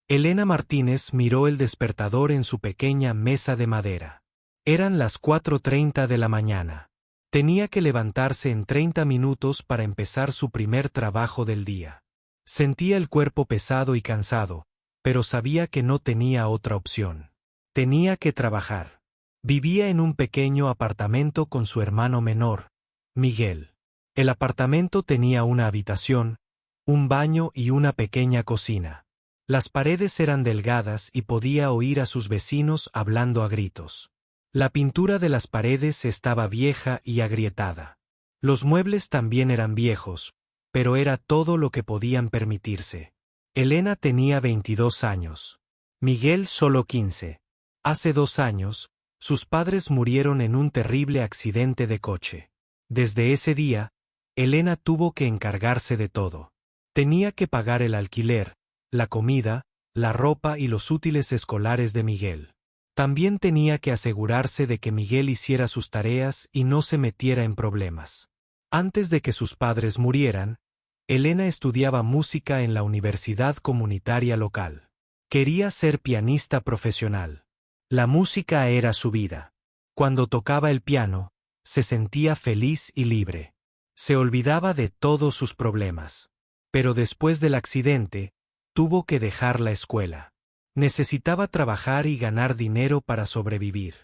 Elena Martínez miró el despertador en su pequeña mesa de madera. Eran las 4:30 de la mañana. Tenía que levantarse en 30 minutos para empezar su primer trabajo del día. Sentía el cuerpo pesado y cansado, pero sabía que no tenía otra opción. Tenía que trabajar. Vivía en un pequeño apartamento con su hermano menor, Miguel. El apartamento tenía una habitación, un baño y una pequeña cocina. Las paredes eran delgadas y podía oír a sus vecinos hablando a gritos. La pintura de las paredes estaba vieja y agrietada. Los muebles también eran viejos, pero era todo lo que podían permitirse. Elena tenía 22 años. Miguel solo 15. Hace 2 años, sus padres murieron en un terrible accidente de coche. Desde ese día, Elena tuvo que encargarse de todo. Tenía que pagar el alquiler, la comida, la ropa y los útiles escolares de Miguel. También tenía que asegurarse de que Miguel hiciera sus tareas y no se metiera en problemas. Antes de que sus padres murieran, Elena estudiaba música en la universidad comunitaria local. Quería ser pianista profesional. La música era su vida. Cuando tocaba el piano, se sentía feliz y libre. Se olvidaba de todos sus problemas. Pero después del accidente, tuvo que dejar la escuela. Necesitaba trabajar y ganar dinero para sobrevivir.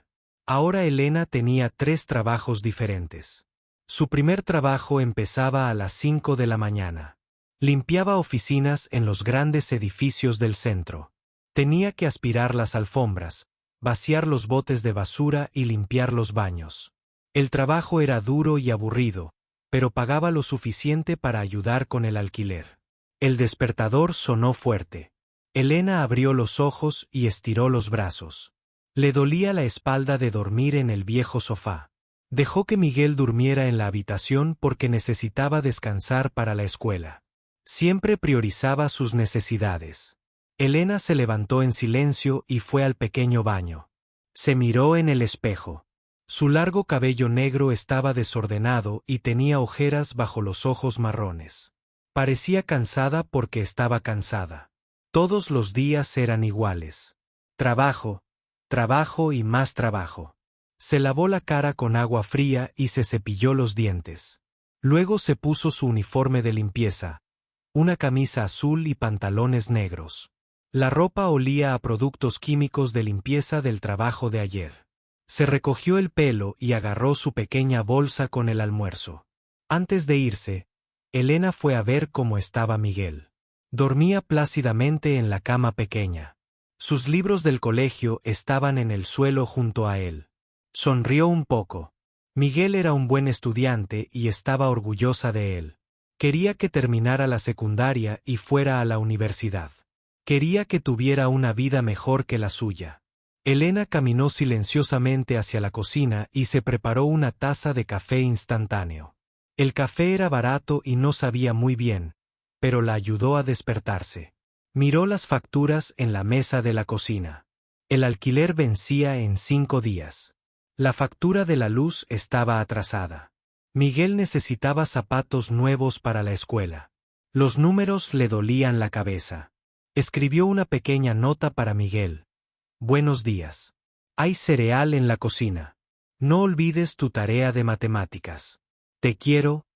Ahora Elena tenía 3 trabajos diferentes. Su primer trabajo empezaba a las 5 de la mañana. Limpiaba oficinas en los grandes edificios del centro. Tenía que aspirar las alfombras, vaciar los botes de basura y limpiar los baños. El trabajo era duro y aburrido, pero pagaba lo suficiente para ayudar con el alquiler. El despertador sonó fuerte. Elena abrió los ojos y estiró los brazos. Le dolía la espalda de dormir en el viejo sofá. Dejó que Miguel durmiera en la habitación porque necesitaba descansar para la escuela. Siempre priorizaba sus necesidades. Elena se levantó en silencio y fue al pequeño baño. Se miró en el espejo. Su largo cabello negro estaba desordenado y tenía ojeras bajo los ojos marrones. Parecía cansada porque estaba cansada. Todos los días eran iguales. Trabajo, trabajo y más trabajo. Se lavó la cara con agua fría y se cepilló los dientes. Luego se puso su uniforme de limpieza, una camisa azul y pantalones negros. La ropa olía a productos químicos de limpieza del trabajo de ayer. Se recogió el pelo y agarró su pequeña bolsa con el almuerzo. Antes de irse, Elena fue a ver cómo estaba Miguel. Dormía plácidamente en la cama pequeña. Sus libros del colegio estaban en el suelo junto a él. Sonrió un poco. Miguel era un buen estudiante y estaba orgullosa de él. Quería que terminara la secundaria y fuera a la universidad. Quería que tuviera una vida mejor que la suya. Elena caminó silenciosamente hacia la cocina y se preparó una taza de café instantáneo. El café era barato y no sabía muy bien, pero la ayudó a despertarse. Miró las facturas en la mesa de la cocina. El alquiler vencía en 5 días. La factura de la luz estaba atrasada. Miguel necesitaba zapatos nuevos para la escuela. Los números le dolían la cabeza. Escribió una pequeña nota para Miguel. Buenos días. Hay cereal en la cocina. No olvides tu tarea de matemáticas. Te quiero,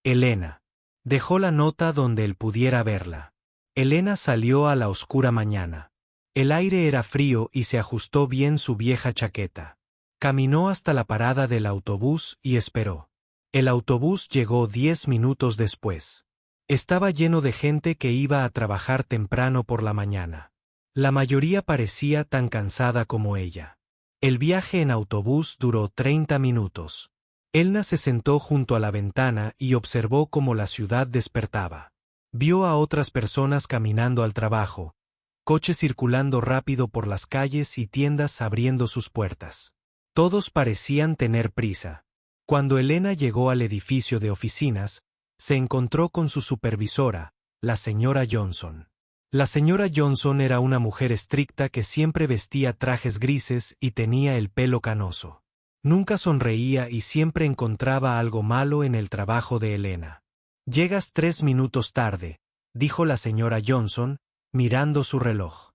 Elena. Dejó la nota donde él pudiera verla. Elena salió a la oscura mañana. El aire era frío y se ajustó bien su vieja chaqueta. Caminó hasta la parada del autobús y esperó. El autobús llegó 10 minutos después. Estaba lleno de gente que iba a trabajar temprano por la mañana. La mayoría parecía tan cansada como ella. El viaje en autobús duró 30 minutos. Elna se sentó junto a la ventana y observó cómo la ciudad despertaba. Vio a otras personas caminando al trabajo, coches circulando rápido por las calles y tiendas abriendo sus puertas. Todos parecían tener prisa. Cuando Elena llegó al edificio de oficinas, se encontró con su supervisora, la señora Johnson. La señora Johnson era una mujer estricta que siempre vestía trajes grises y tenía el pelo canoso. Nunca sonreía y siempre encontraba algo malo en el trabajo de Elena. «Llegas 3 minutos tarde», dijo la señora Johnson, mirando su reloj.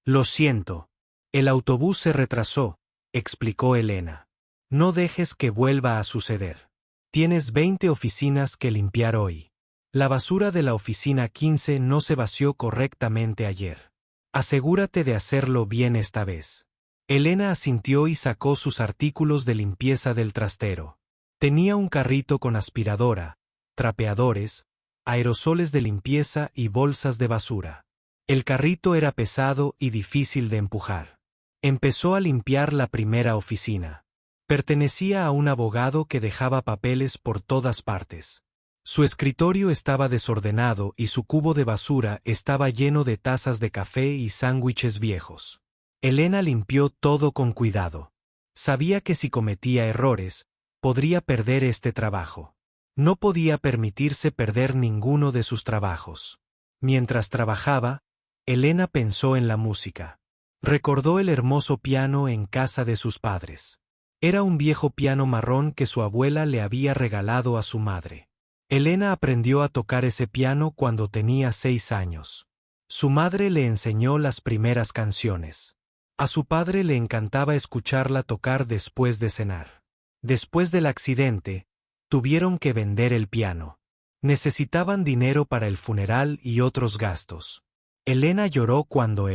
Lo siento. El autobús se retrasó, explicó Elena. No dejes que vuelva a suceder. Tienes 20 oficinas que limpiar hoy. La basura de la oficina 15 no se vació correctamente ayer. Asegúrate de hacerlo bien esta vez. Elena asintió y sacó sus artículos de limpieza del trastero. Tenía un carrito con aspiradora, trapeadores, aerosoles de limpieza y bolsas de basura. El carrito era pesado y difícil de empujar. Empezó a limpiar la primera oficina. Pertenecía a un abogado que dejaba papeles por todas partes. Su escritorio estaba desordenado y su cubo de basura estaba lleno de tazas de café y sándwiches viejos. Elena limpió todo con cuidado. Sabía que si cometía errores, podría perder este trabajo. No podía permitirse perder ninguno de sus trabajos. Mientras trabajaba, Elena pensó en la música. Recordó el hermoso piano en casa de sus padres. Era un viejo piano marrón que su abuela le había regalado a su madre. Elena aprendió a tocar ese piano cuando tenía 6 años. Su madre le enseñó las primeras canciones. A su padre le encantaba escucharla tocar después de cenar. Después del accidente, tuvieron que vender el piano. Necesitaban dinero para el funeral y otros gastos. Elena lloró cuando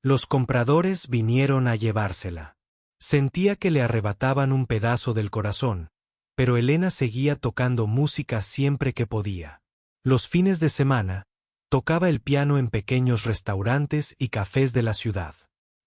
los compradores vinieron a llevársela. Sentía que le arrebataban un pedazo del corazón, pero Elena seguía tocando música siempre que podía. Los fines de semana, tocaba el piano en pequeños restaurantes y cafés de la ciudad.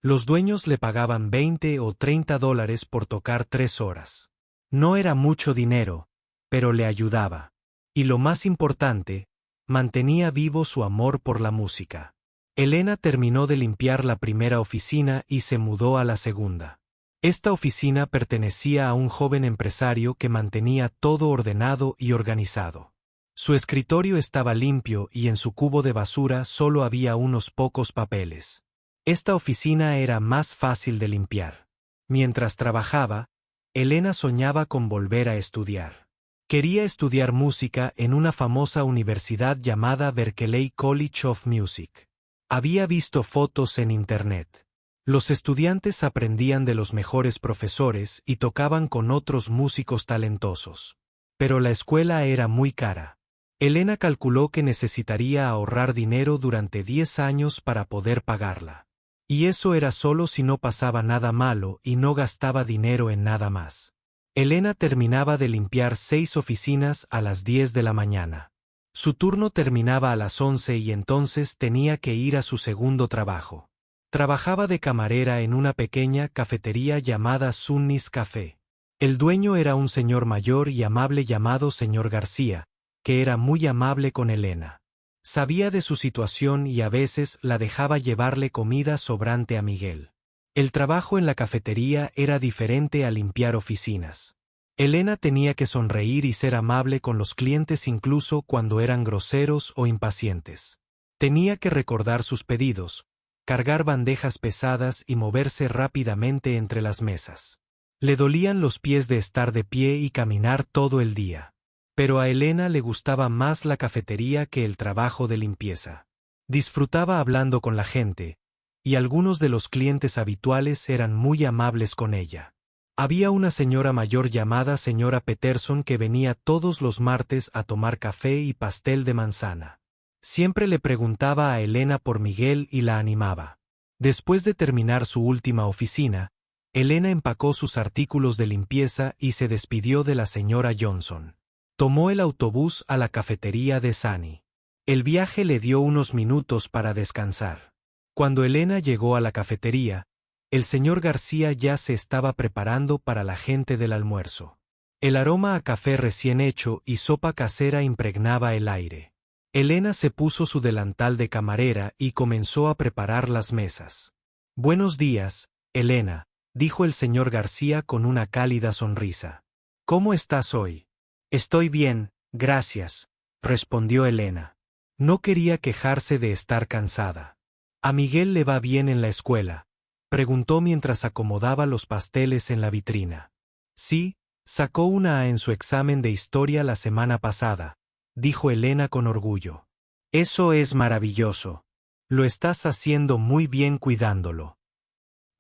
Los dueños le pagaban $20 o $30 por tocar 3 horas. No era mucho dinero, pero le ayudaba. Y lo más importante, mantenía vivo su amor por la música. Elena terminó de limpiar la primera oficina y se mudó a la segunda. Esta oficina pertenecía a un joven empresario que mantenía todo ordenado y organizado. Su escritorio estaba limpio y en su cubo de basura solo había unos pocos papeles. Esta oficina era más fácil de limpiar. Mientras trabajaba, Elena soñaba con volver a estudiar. Quería estudiar música en una famosa universidad llamada Berklee College of Music. Había visto fotos en internet. Los estudiantes aprendían de los mejores profesores y tocaban con otros músicos talentosos. Pero la escuela era muy cara. Elena calculó que necesitaría ahorrar dinero durante 10 años para poder pagarla. Y eso era solo si no pasaba nada malo y no gastaba dinero en nada más. Elena terminaba de limpiar 6 oficinas a las 10 de la mañana. Su turno terminaba a las 11 y entonces tenía que ir a su segundo trabajo. Trabajaba de camarera en una pequeña cafetería llamada Sunnis Café. El dueño era un señor mayor y amable llamado señor García, que era muy amable con Elena. Sabía de su situación y a veces la dejaba llevarle comida sobrante a Miguel. El trabajo en la cafetería era diferente a limpiar oficinas. Elena tenía que sonreír y ser amable con los clientes incluso cuando eran groseros o impacientes. Tenía que recordar sus pedidos, cargar bandejas pesadas y moverse rápidamente entre las mesas. Le dolían los pies de estar de pie y caminar todo el día. Pero a Elena le gustaba más la cafetería que el trabajo de limpieza. Disfrutaba hablando con la gente, y algunos de los clientes habituales eran muy amables con ella. Había una señora mayor llamada señora Peterson que venía todos los martes a tomar café y pastel de manzana. Siempre le preguntaba a Elena por Miguel y la animaba. Después de terminar su última oficina, Elena empacó sus artículos de limpieza y se despidió de la señora Johnson. Tomó el autobús a la cafetería de Sunny. El viaje le dio unos minutos para descansar. Cuando Elena llegó a la cafetería, el señor García ya se estaba preparando para la gente del almuerzo. El aroma a café recién hecho y sopa casera impregnaba el aire. Elena se puso su delantal de camarera y comenzó a preparar las mesas. «Buenos días, Elena», dijo el señor García con una cálida sonrisa. «¿Cómo estás hoy?» «Estoy bien, gracias», respondió Elena. No quería quejarse de estar cansada. «¿A Miguel le va bien en la escuela?», preguntó mientras acomodaba los pasteles en la vitrina. «Sí, sacó una A en su examen de historia la semana pasada», dijo Elena con orgullo. «Eso es maravilloso. Lo estás haciendo muy bien cuidándolo.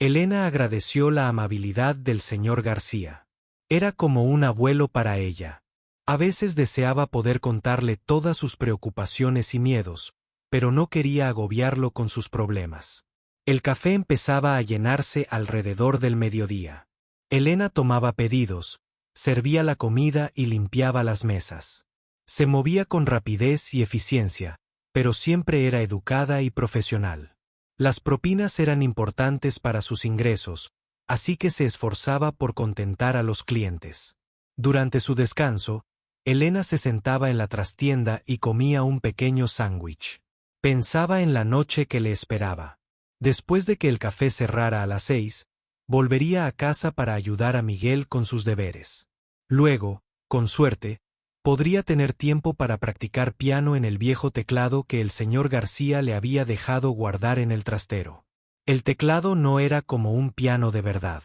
Elena agradeció la amabilidad del señor García. Era como un abuelo para ella. A veces deseaba poder contarle todas sus preocupaciones y miedos, pero no quería agobiarlo con sus problemas. El café empezaba a llenarse alrededor del mediodía. Elena tomaba pedidos, servía la comida y limpiaba las mesas. Se movía con rapidez y eficiencia, pero siempre era educada y profesional. Las propinas eran importantes para sus ingresos, así que se esforzaba por contentar a los clientes. Durante su descanso, Elena se sentaba en la trastienda y comía un pequeño sándwich. Pensaba en la noche que le esperaba. Después de que el café cerrara a las 6, volvería a casa para ayudar a Miguel con sus deberes. Luego, con suerte, podría tener tiempo para practicar piano en el viejo teclado que el señor García le había dejado guardar en el trastero. El teclado no era como un piano de verdad.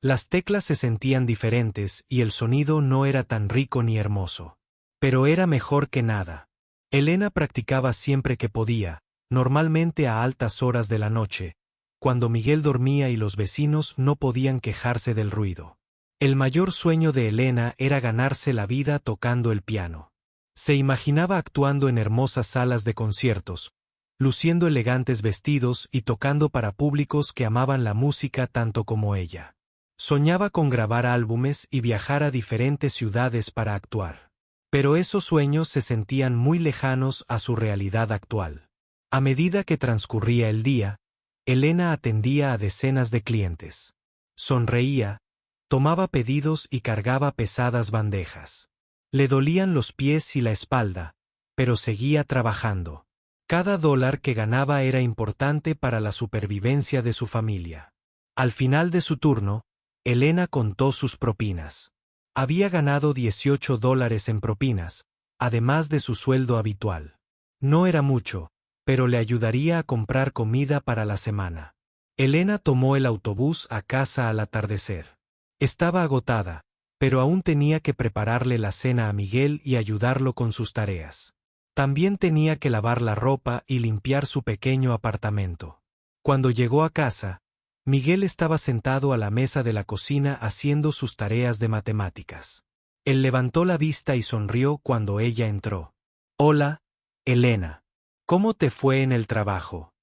Las teclas se sentían diferentes y el sonido no era tan rico ni hermoso. Pero era mejor que nada. Elena practicaba siempre que podía, normalmente a altas horas de la noche, cuando Miguel dormía y los vecinos no podían quejarse del ruido. El mayor sueño de Elena era ganarse la vida tocando el piano. Se imaginaba actuando en hermosas salas de conciertos, luciendo elegantes vestidos y tocando para públicos que amaban la música tanto como ella. Soñaba con grabar álbumes y viajar a diferentes ciudades para actuar. Pero esos sueños se sentían muy lejanos a su realidad actual. A medida que transcurría el día, Elena atendía a decenas de clientes. Sonreía, tomaba pedidos y cargaba pesadas bandejas. Le dolían los pies y la espalda, pero seguía trabajando. Cada dólar que ganaba era importante para la supervivencia de su familia. Al final de su turno, Elena contó sus propinas. Había ganado $18 en propinas, además de su sueldo habitual. No era mucho, pero le ayudaría a comprar comida para la semana. Elena tomó el autobús a casa al atardecer. Estaba agotada, pero aún tenía que prepararle la cena a Miguel y ayudarlo con sus tareas. También tenía que lavar la ropa y limpiar su pequeño apartamento. Cuando llegó a casa, Miguel estaba sentado a la mesa de la cocina haciendo sus tareas de matemáticas. Él levantó la vista y sonrió cuando ella entró. «Hola, Elena. ¿Cómo te fue en el trabajo?»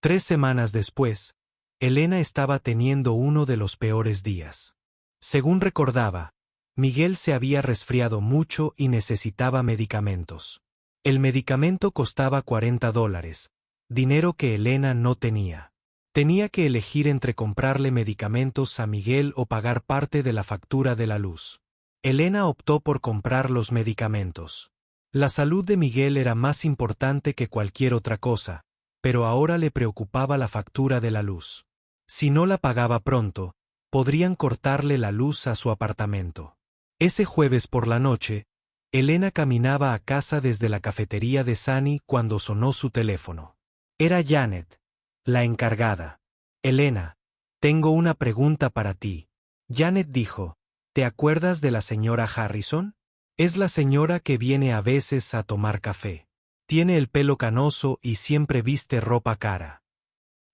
3 semanas después, Elena estaba teniendo uno de los peores días. Según recordaba, Miguel se había resfriado mucho y necesitaba medicamentos. El medicamento costaba $40, dinero que Elena no tenía. Tenía que elegir entre comprarle medicamentos a Miguel o pagar parte de la factura de la luz. Elena optó por comprar los medicamentos. La salud de Miguel era más importante que cualquier otra cosa, pero ahora le preocupaba la factura de la luz. Si no la pagaba pronto, podrían cortarle la luz a su apartamento. Ese jueves por la noche, Elena caminaba a casa desde la cafetería de Sunny cuando sonó su teléfono. Era Janet, la encargada. «Elena, tengo una pregunta para ti». Janet dijo, «¿Te acuerdas de la señora Harrison? Es la señora que viene a veces a tomar café. Tiene el pelo canoso y siempre viste ropa cara».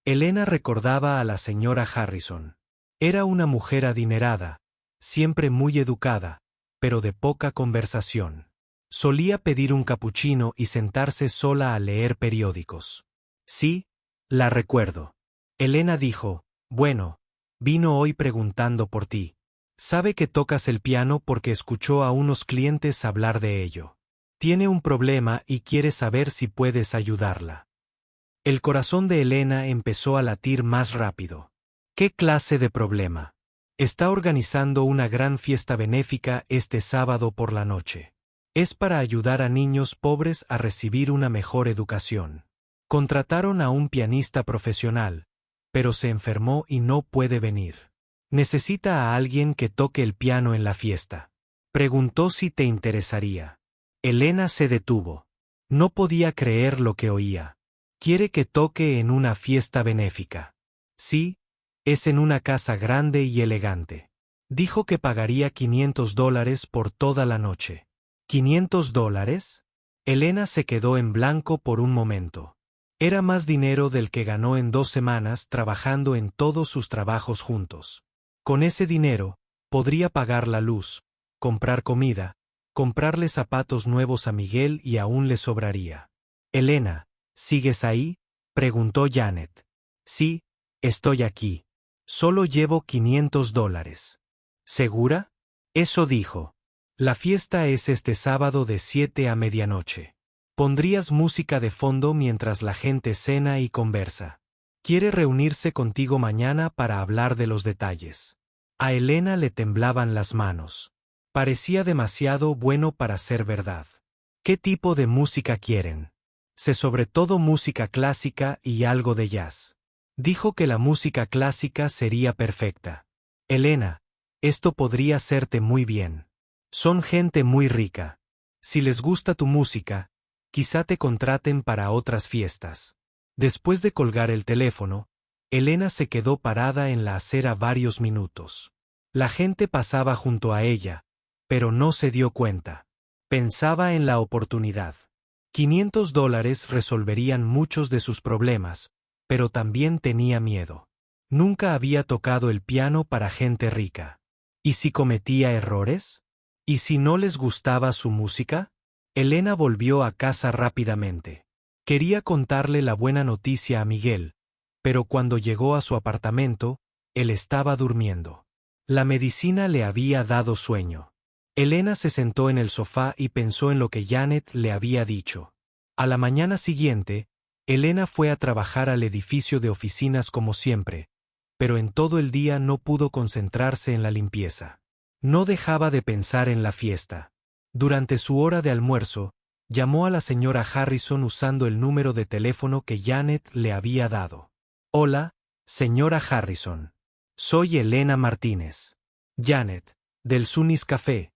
Elena recordaba a la señora Harrison. Era una mujer adinerada, siempre muy educada, pero de poca conversación. Solía pedir un capuchino y sentarse sola a leer periódicos. «Sí, la recuerdo». Elena dijo, «Bueno, vino hoy preguntando por ti. Sabe que tocas el piano porque escuchó a unos clientes hablar de ello. Tiene un problema y quiere saber si puedes ayudarla». El corazón de Elena empezó a latir más rápido. ¿Qué clase de problema? Está organizando una gran fiesta benéfica este sábado por la noche. Es para ayudar a niños pobres a recibir una mejor educación. Contrataron a un pianista profesional, pero se enfermó y no puede venir. Necesita a alguien que toque el piano en la fiesta. Preguntó si te interesaría. Elena se detuvo. No podía creer lo que oía. Quiere que toque en una fiesta benéfica. Sí, es en una casa grande y elegante. Dijo que pagaría $500 por toda la noche. ¿$500? Elena se quedó en blanco por un momento. Era más dinero del que ganó en 2 semanas trabajando en todos sus trabajos juntos. Con ese dinero, podría pagar la luz, comprar comida, comprarle zapatos nuevos a Miguel y aún le sobraría. Elena, ¿sigues ahí?, preguntó Janet. Sí, estoy aquí. Solo llevo $500. ¿Segura? Eso dijo. La fiesta es este sábado de 7 a medianoche. Pondrías música de fondo mientras la gente cena y conversa. Quiere reunirse contigo mañana para hablar de los detalles. A Elena le temblaban las manos. Parecía demasiado bueno para ser verdad. ¿Qué tipo de música quieren? Sé sobre todo música clásica y algo de jazz. Dijo que la música clásica sería perfecta. Elena, esto podría hacerte muy bien. Son gente muy rica. Si les gusta tu música, quizá te contraten para otras fiestas. Después de colgar el teléfono, Elena se quedó parada en la acera varios minutos. La gente pasaba junto a ella, pero no se dio cuenta. Pensaba en la oportunidad. $500 resolverían muchos de sus problemas, pero también tenía miedo. Nunca había tocado el piano para gente rica. ¿Y si cometía errores? ¿Y si no les gustaba su música? Elena volvió a casa rápidamente. Quería contarle la buena noticia a Miguel, pero cuando llegó a su apartamento, él estaba durmiendo. La medicina le había dado sueño. Elena se sentó en el sofá y pensó en lo que Janet le había dicho. A la mañana siguiente, Elena fue a trabajar al edificio de oficinas como siempre, pero en todo el día no pudo concentrarse en la limpieza. No dejaba de pensar en la fiesta. Durante su hora de almuerzo, llamó a la señora Harrison usando el número de teléfono que Janet le había dado. Hola, señora Harrison. Soy Elena Martínez. Janet, del Sunny's Café,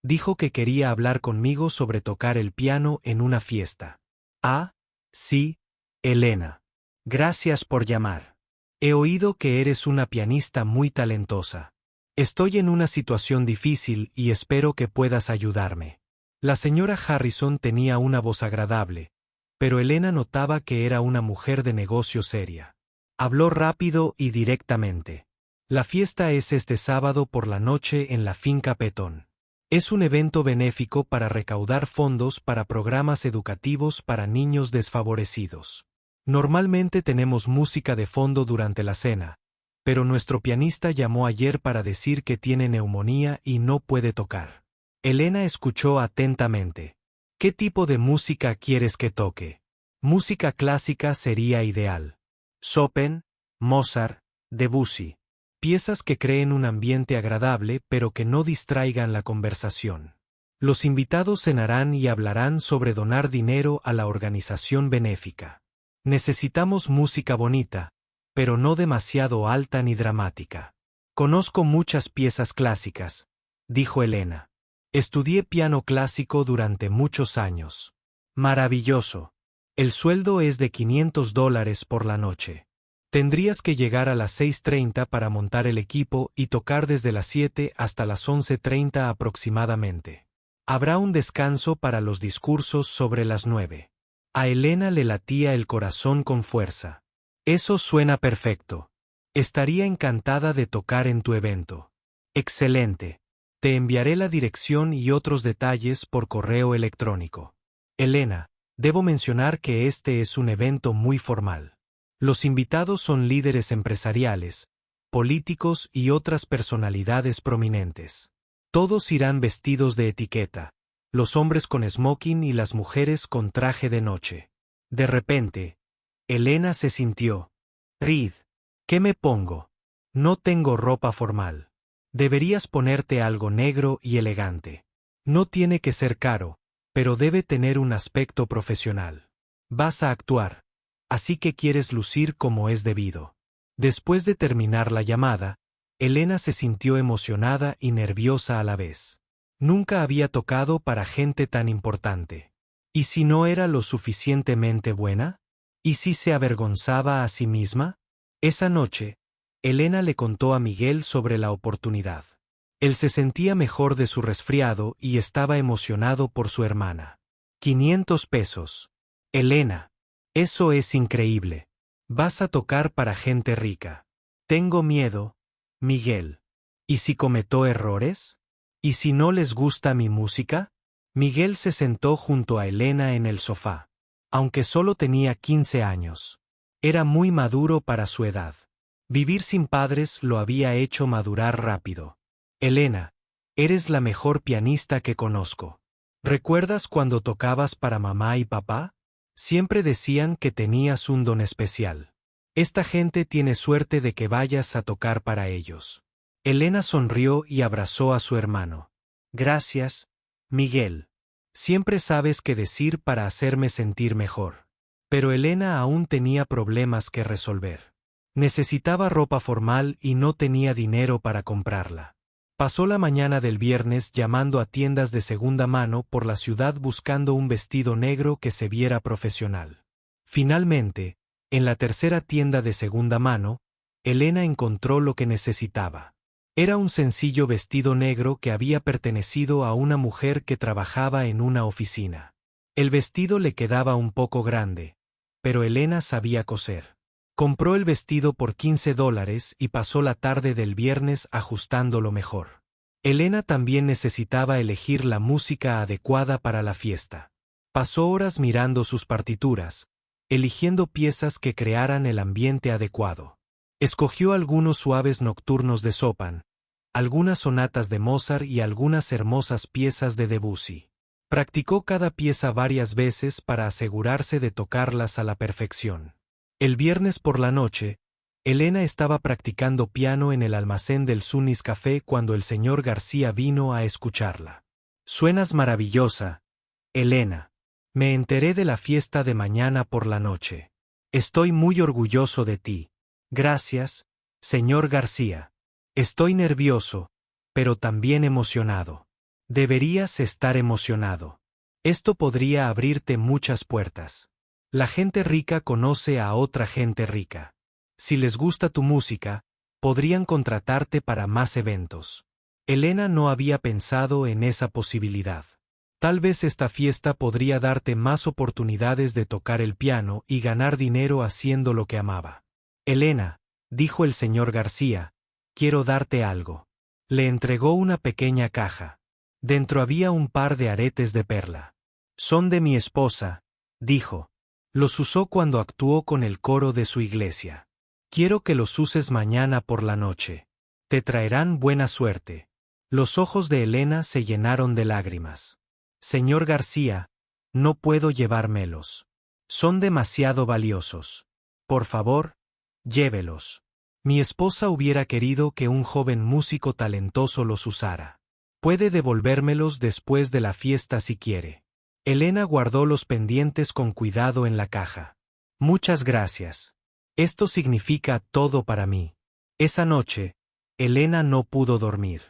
dijo que quería hablar conmigo sobre tocar el piano en una fiesta. Ah, sí, Elena. Gracias por llamar. He oído que eres una pianista muy talentosa. Estoy en una situación difícil y espero que puedas ayudarme. La señora Harrison tenía una voz agradable, pero Elena notaba que era una mujer de negocio seria. Habló rápido y directamente. La fiesta es este sábado por la noche en la finca Petón. Es un evento benéfico para recaudar fondos para programas educativos para niños desfavorecidos. Normalmente tenemos música de fondo durante la cena, pero nuestro pianista llamó ayer para decir que tiene neumonía y no puede tocar. Elena escuchó atentamente. ¿Qué tipo de música quieres que toque? Música clásica sería ideal. Chopin, Mozart, Debussy. Piezas que creen un ambiente agradable pero que no distraigan la conversación. Los invitados cenarán y hablarán sobre donar dinero a la organización benéfica. Necesitamos música bonita, pero no demasiado alta ni dramática. Conozco muchas piezas clásicas, dijo Elena. Estudié piano clásico durante muchos años. Maravilloso. El sueldo es de $500 por la noche. Tendrías que llegar a las 6:30 para montar el equipo y tocar desde las 7 hasta las 11:30 aproximadamente. Habrá un descanso para los discursos sobre las 9. A Elena le latía el corazón con fuerza. Eso suena perfecto. Estaría encantada de tocar en tu evento. Excelente. Te enviaré la dirección y otros detalles por correo electrónico. Elena, debo mencionar que este es un evento muy formal. Los invitados son líderes empresariales, políticos y otras personalidades prominentes. Todos irán vestidos de etiqueta, los hombres con smoking y las mujeres con traje de noche. De repente, Elena se sintió. Reed, ¿qué me pongo? No tengo ropa formal. Deberías ponerte algo negro y elegante. No tiene que ser caro, pero debe tener un aspecto profesional. Vas a actuar, así que quieres lucir como es debido. Después de terminar la llamada, Elena se sintió emocionada y nerviosa a la vez. Nunca había tocado para gente tan importante. ¿Y si no era lo suficientemente buena? ¿Y si se avergonzaba a sí misma? Esa noche, Elena le contó a Miguel sobre la oportunidad. Él se sentía mejor de su resfriado y estaba emocionado por su hermana. $500. Elena. Eso es increíble. Vas a tocar para gente rica. Tengo miedo, Miguel. ¿Y si cometo errores? ¿Y si no les gusta mi música? Miguel se sentó junto a Elena en el sofá. Aunque solo tenía 15 años. Era muy maduro para su edad. Vivir sin padres lo había hecho madurar rápido. Elena, eres la mejor pianista que conozco. ¿Recuerdas cuando tocabas para mamá y papá? Siempre decían que tenías un don especial. Esta gente tiene suerte de que vayas a tocar para ellos. Elena sonrió y abrazó a su hermano. Gracias, Miguel. Siempre sabes qué decir para hacerme sentir mejor. Pero Elena aún tenía problemas que resolver. Necesitaba ropa formal y no tenía dinero para comprarla. Pasó la mañana del viernes llamando a tiendas de segunda mano por la ciudad buscando un vestido negro que se viera profesional. Finalmente, en la tercera tienda de segunda mano, Elena encontró lo que necesitaba. Era un sencillo vestido negro que había pertenecido a una mujer que trabajaba en una oficina. El vestido le quedaba un poco grande, pero Elena sabía coser. Compró el vestido por $15 y pasó la tarde del viernes ajustándolo mejor. Elena también necesitaba elegir la música adecuada para la fiesta. Pasó horas mirando sus partituras, eligiendo piezas que crearan el ambiente adecuado. Escogió algunos suaves nocturnos de Chopin, algunas sonatas de Mozart y algunas hermosas piezas de Debussy. Practicó cada pieza varias veces para asegurarse de tocarlas a la perfección. El viernes por la noche, Elena estaba practicando piano en el almacén del Sunnis Café cuando el señor García vino a escucharla. Suenas maravillosa, Elena. Me enteré de la fiesta de mañana por la noche. Estoy muy orgulloso de ti. Gracias, señor García. Estoy nervioso, pero también emocionado. Deberías estar emocionado. Esto podría abrirte muchas puertas. La gente rica conoce a otra gente rica. Si les gusta tu música, podrían contratarte para más eventos. Elena no había pensado en esa posibilidad. Tal vez esta fiesta podría darte más oportunidades de tocar el piano y ganar dinero haciendo lo que amaba. Elena, dijo el señor García, quiero darte algo. Le entregó una pequeña caja. Dentro había un par de aretes de perla. Son de mi esposa, dijo. Los usó cuando actuó con el coro de su iglesia. Quiero que los uses mañana por la noche. Te traerán buena suerte. Los ojos de Elena se llenaron de lágrimas. Señor García, no puedo llevármelos. Son demasiado valiosos. Por favor, llévelos. Mi esposa hubiera querido que un joven músico talentoso los usara. Puede devolvérmelos después de la fiesta si quiere. Elena guardó los pendientes con cuidado en la caja. Muchas gracias. Esto significa todo para mí. Esa noche, Elena no pudo dormir.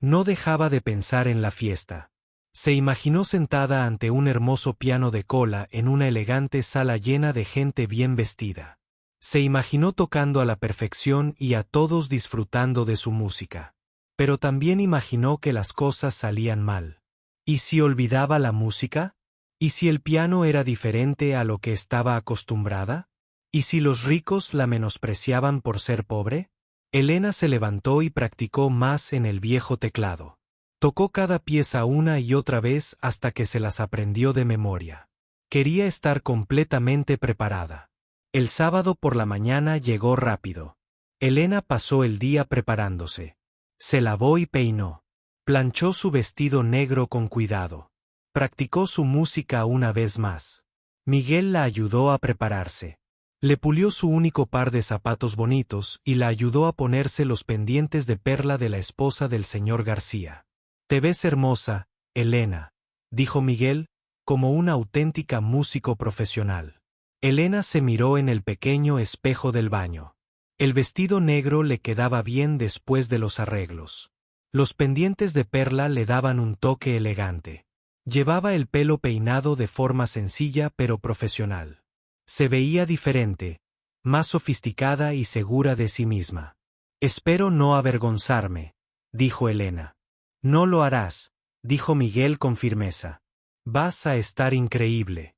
No dejaba de pensar en la fiesta. Se imaginó sentada ante un hermoso piano de cola en una elegante sala llena de gente bien vestida. Se imaginó tocando a la perfección y a todos disfrutando de su música. Pero también imaginó que las cosas salían mal. ¿Y si olvidaba la música? ¿Y si el piano era diferente a lo que estaba acostumbrada? ¿Y si los ricos la menospreciaban por ser pobre? Elena se levantó y practicó más en el viejo teclado. Tocó cada pieza una y otra vez hasta que se las aprendió de memoria. Quería estar completamente preparada. El sábado por la mañana llegó rápido. Elena pasó el día preparándose. Se lavó y peinó. Planchó su vestido negro con cuidado. Practicó su música una vez más. Miguel la ayudó a prepararse. Le pulió su único par de zapatos bonitos y la ayudó a ponerse los pendientes de perla de la esposa del señor García. Te ves hermosa, Elena, dijo Miguel, como una auténtica músico profesional. Elena se miró en el pequeño espejo del baño. El vestido negro le quedaba bien después de los arreglos. Los pendientes de perla le daban un toque elegante. Llevaba el pelo peinado de forma sencilla pero profesional. Se veía diferente, más sofisticada y segura de sí misma. Espero no avergonzarme, dijo Elena. No lo harás, dijo Miguel con firmeza. Vas a estar increíble.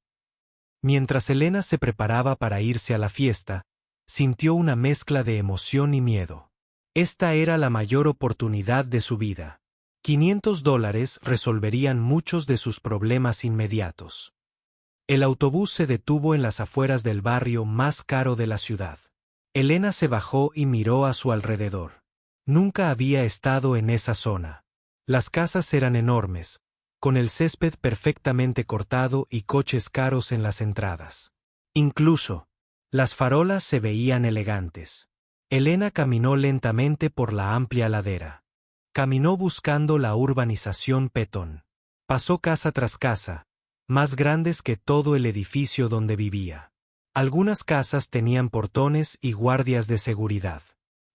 Mientras Elena se preparaba para irse a la fiesta, sintió una mezcla de emoción y miedo. Esta era la mayor oportunidad de su vida. $500 resolverían muchos de sus problemas inmediatos. El autobús se detuvo en las afueras del barrio más caro de la ciudad. Elena se bajó y miró a su alrededor. Nunca había estado en esa zona. Las casas eran enormes, con el césped perfectamente cortado y coches caros en las entradas. Incluso, las farolas se veían elegantes. Elena caminó lentamente por la amplia ladera. Caminó buscando la urbanización Petón. Pasó casa tras casa, más grandes que todo el edificio donde vivía. Algunas casas tenían portones y guardias de seguridad.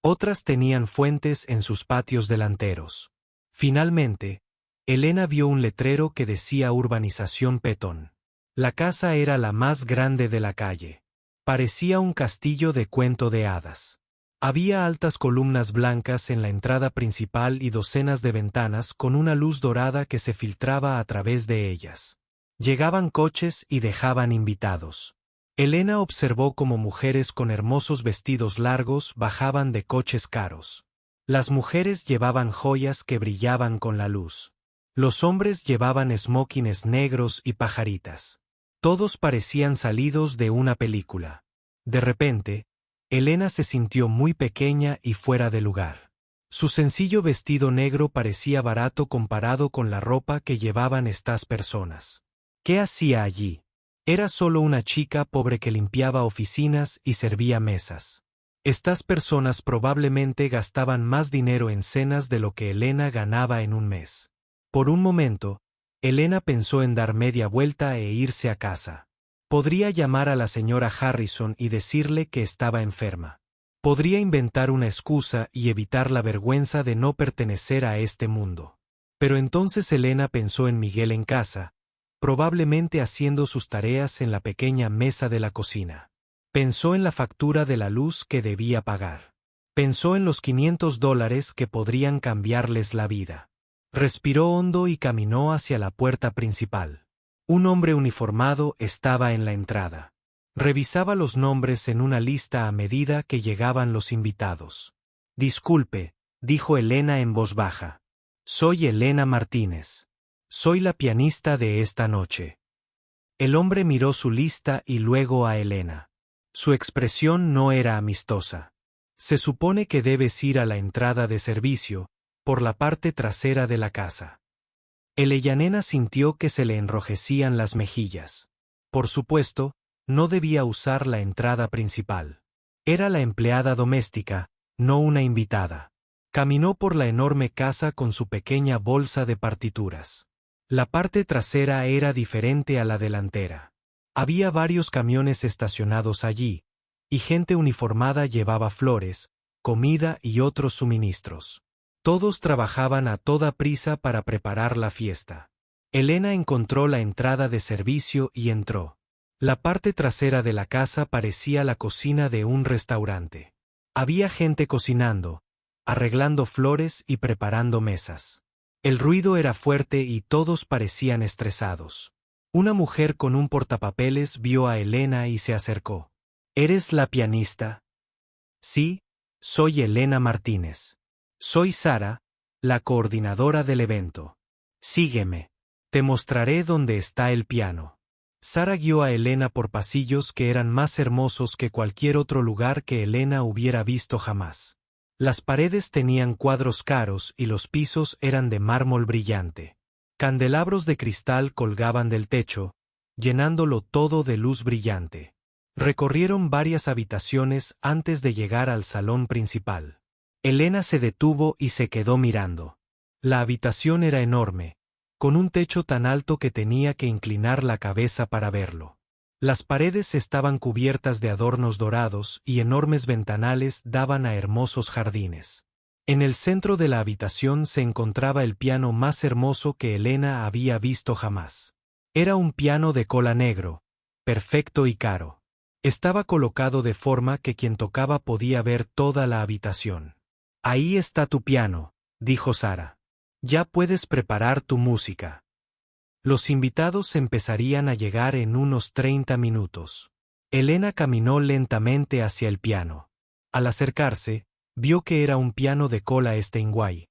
Otras tenían fuentes en sus patios delanteros. Finalmente, Elena vio un letrero que decía Urbanización Petón. La casa era la más grande de la calle. Parecía un castillo de cuento de hadas. Había altas columnas blancas en la entrada principal y docenas de ventanas con una luz dorada que se filtraba a través de ellas. Llegaban coches y dejaban invitados. Elena observó cómo mujeres con hermosos vestidos largos bajaban de coches caros. Las mujeres llevaban joyas que brillaban con la luz. Los hombres llevaban smokines negros y pajaritas. Todos parecían salidos de una película. De repente, Elena se sintió muy pequeña y fuera de lugar. Su sencillo vestido negro parecía barato comparado con la ropa que llevaban estas personas. ¿Qué hacía allí? Era solo una chica pobre que limpiaba oficinas y servía mesas. Estas personas probablemente gastaban más dinero en cenas de lo que Elena ganaba en un mes. Por un momento, Elena pensó en dar media vuelta e irse a casa. Podría llamar a la señora Harrison y decirle que estaba enferma. Podría inventar una excusa y evitar la vergüenza de no pertenecer a este mundo. Pero entonces Elena pensó en Miguel en casa, probablemente haciendo sus tareas en la pequeña mesa de la cocina. Pensó en la factura de la luz que debía pagar. Pensó en los $500 que podrían cambiarles la vida. Respiró hondo y caminó hacia la puerta principal. Un hombre uniformado estaba en la entrada. Revisaba los nombres en una lista a medida que llegaban los invitados. Disculpe, dijo Elena en voz baja. Soy Elena Martínez. Soy la pianista de esta noche. El hombre miró su lista y luego a Elena. Su expresión no era amistosa. Se supone que debes ir a la entrada de servicio, por la parte trasera de la casa. Elena sintió que se le enrojecían las mejillas. Por supuesto, no debía usar la entrada principal. Era la empleada doméstica, no una invitada. Caminó por la enorme casa con su pequeña bolsa de partituras. La parte trasera era diferente a la delantera. Había varios camiones estacionados allí, y gente uniformada llevaba flores, comida y otros suministros. Todos trabajaban a toda prisa para preparar la fiesta. Elena encontró la entrada de servicio y entró. La parte trasera de la casa parecía la cocina de un restaurante. Había gente cocinando, arreglando flores y preparando mesas. El ruido era fuerte y todos parecían estresados. Una mujer con un portapapeles vio a Elena y se acercó. ¿Eres la pianista? Sí, soy Elena Martínez. Soy Sara, la coordinadora del evento. Sígueme. Te mostraré dónde está el piano. Sara guió a Elena por pasillos que eran más hermosos que cualquier otro lugar que Elena hubiera visto jamás. Las paredes tenían cuadros caros y los pisos eran de mármol brillante. Candelabros de cristal colgaban del techo, llenándolo todo de luz brillante. Recorrieron varias habitaciones antes de llegar al salón principal. Elena se detuvo y se quedó mirando. La habitación era enorme, con un techo tan alto que tenía que inclinar la cabeza para verlo. Las paredes estaban cubiertas de adornos dorados y enormes ventanales daban a hermosos jardines. En el centro de la habitación se encontraba el piano más hermoso que Elena había visto jamás. Era un piano de cola negro, perfecto y caro. Estaba colocado de forma que quien tocaba podía ver toda la habitación. Ahí está tu piano, dijo Sara. Ya puedes preparar tu música. Los invitados empezarían a llegar en unos 30 minutos. Elena caminó lentamente hacia el piano. Al acercarse, vio que era un piano de cola Steinway,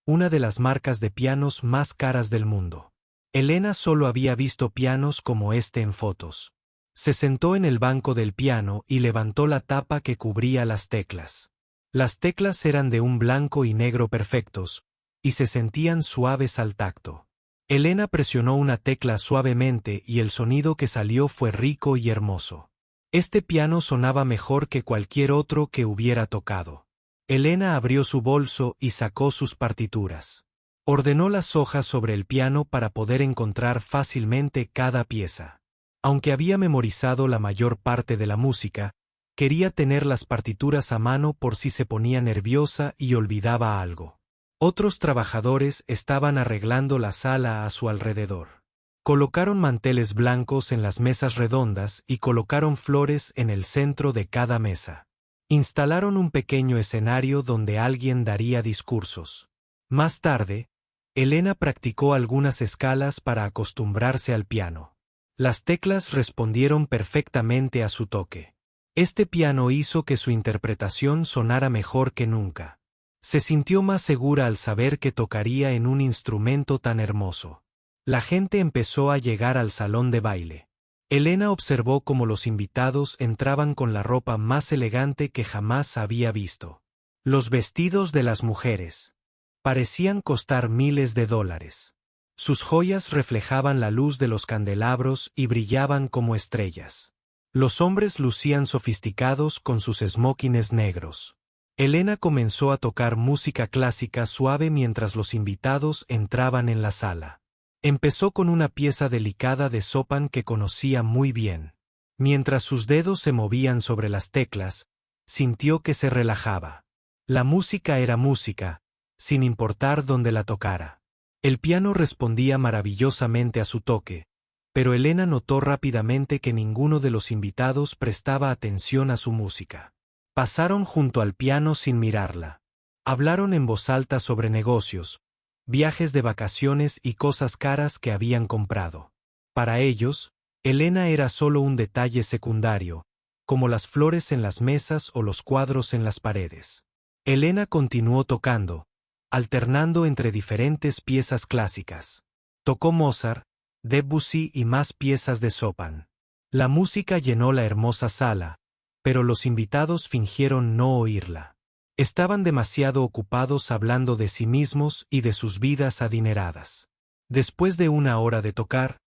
una de las marcas de pianos más caras del mundo. Elena solo había visto pianos como este en fotos. Se sentó en el banco del piano y levantó la tapa que cubría las teclas. Las teclas eran de un blanco y negro perfectos, y se sentían suaves al tacto. Elena presionó una tecla suavemente y el sonido que salió fue rico y hermoso. Este piano sonaba mejor que cualquier otro que hubiera tocado. Elena abrió su bolso y sacó sus partituras. Ordenó las hojas sobre el piano para poder encontrar fácilmente cada pieza. Aunque había memorizado la mayor parte de la música, quería tener las partituras a mano por si se ponía nerviosa y olvidaba algo. Otros trabajadores estaban arreglando la sala a su alrededor. Colocaron manteles blancos en las mesas redondas y colocaron flores en el centro de cada mesa. Instalaron un pequeño escenario donde alguien daría discursos. Más tarde, Elena practicó algunas escalas para acostumbrarse al piano. Las teclas respondieron perfectamente a su toque. Este piano hizo que su interpretación sonara mejor que nunca. Se sintió más segura al saber que tocaría en un instrumento tan hermoso. La gente empezó a llegar al salón de baile. Elena observó cómo los invitados entraban con la ropa más elegante que jamás había visto. Los vestidos de las mujeres parecían costar miles de dólares. Sus joyas reflejaban la luz de los candelabros y brillaban como estrellas. Los hombres lucían sofisticados con sus smokines negros. Elena comenzó a tocar música clásica suave mientras los invitados entraban en la sala. Empezó con una pieza delicada de Chopin que conocía muy bien. Mientras sus dedos se movían sobre las teclas, sintió que se relajaba. La música era música, sin importar dónde la tocara. El piano respondía maravillosamente a su toque, pero Elena notó rápidamente que ninguno de los invitados prestaba atención a su música. Pasaron junto al piano sin mirarla. Hablaron en voz alta sobre negocios, viajes de vacaciones y cosas caras que habían comprado. Para ellos, Elena era solo un detalle secundario, como las flores en las mesas o los cuadros en las paredes. Elena continuó tocando, alternando entre diferentes piezas clásicas. Tocó Mozart, Debussy y más piezas de Chopin. La música llenó la hermosa sala, pero los invitados fingieron no oírla. Estaban demasiado ocupados hablando de sí mismos y de sus vidas adineradas. Después de una hora de tocar,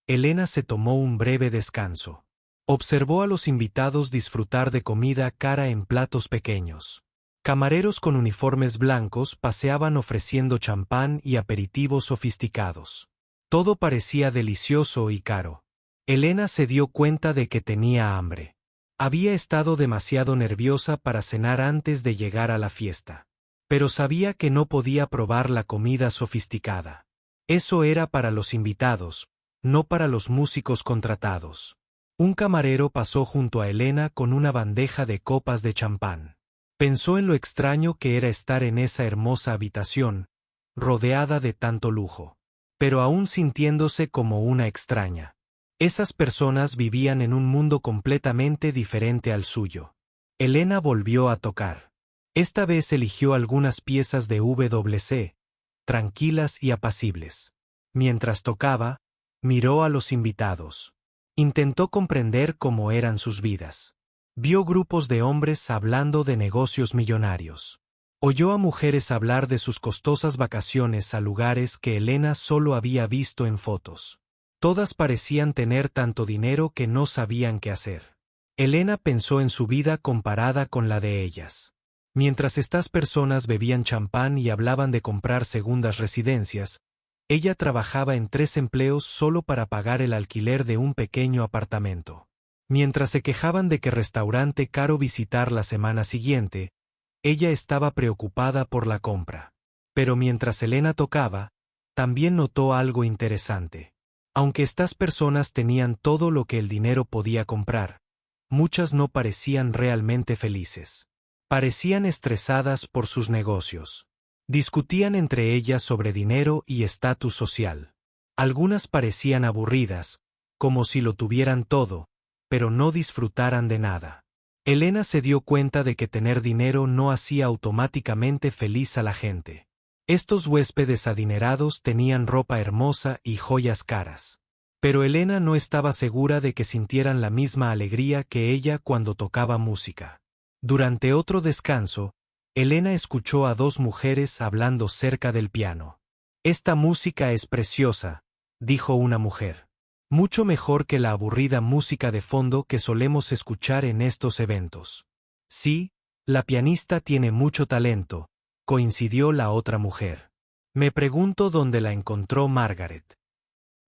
Elena se tomó un breve descanso. Observó a los invitados disfrutar de comida cara en platos pequeños. Camareros con uniformes blancos paseaban ofreciendo champán y aperitivos sofisticados. Todo parecía delicioso y caro. Elena se dio cuenta de que tenía hambre. Había estado demasiado nerviosa para cenar antes de llegar a la fiesta. Pero sabía que no podía probar la comida sofisticada. Eso era para los invitados, no para los músicos contratados. Un camarero pasó junto a Elena con una bandeja de copas de champán. Pensó en lo extraño que era estar en esa hermosa habitación, rodeada de tanto lujo, pero aún sintiéndose como una extraña. Esas personas vivían en un mundo completamente diferente al suyo. Elena volvió a tocar. Esta vez eligió algunas piezas de WC, tranquilas y apacibles. Mientras tocaba, miró a los invitados. Intentó comprender cómo eran sus vidas. Vio grupos de hombres hablando de negocios millonarios. Oyó a mujeres hablar de sus costosas vacaciones a lugares que Elena solo había visto en fotos. Todas parecían tener tanto dinero que no sabían qué hacer. Elena pensó en su vida comparada con la de ellas. Mientras estas personas bebían champán y hablaban de comprar segundas residencias, ella trabajaba en 3 empleos solo para pagar el alquiler de un pequeño apartamento. Mientras se quejaban de qué restaurante caro visitar la semana siguiente, ella estaba preocupada por la compra. Pero mientras Elena tocaba, también notó algo interesante. Aunque estas personas tenían todo lo que el dinero podía comprar, muchas no parecían realmente felices. Parecían estresadas por sus negocios. Discutían entre ellas sobre dinero y estatus social. Algunas parecían aburridas, como si lo tuvieran todo, pero no disfrutaran de nada. Elena se dio cuenta de que tener dinero no hacía automáticamente feliz a la gente. Estos huéspedes adinerados tenían ropa hermosa y joyas caras. Pero Elena no estaba segura de que sintieran la misma alegría que ella cuando tocaba música. Durante otro descanso, Elena escuchó a dos mujeres hablando cerca del piano. «Esta música es preciosa», dijo una mujer. «Mucho mejor que la aburrida música de fondo que solemos escuchar en estos eventos». «Sí, la pianista tiene mucho talento», coincidió la otra mujer. «Me pregunto dónde la encontró Margaret».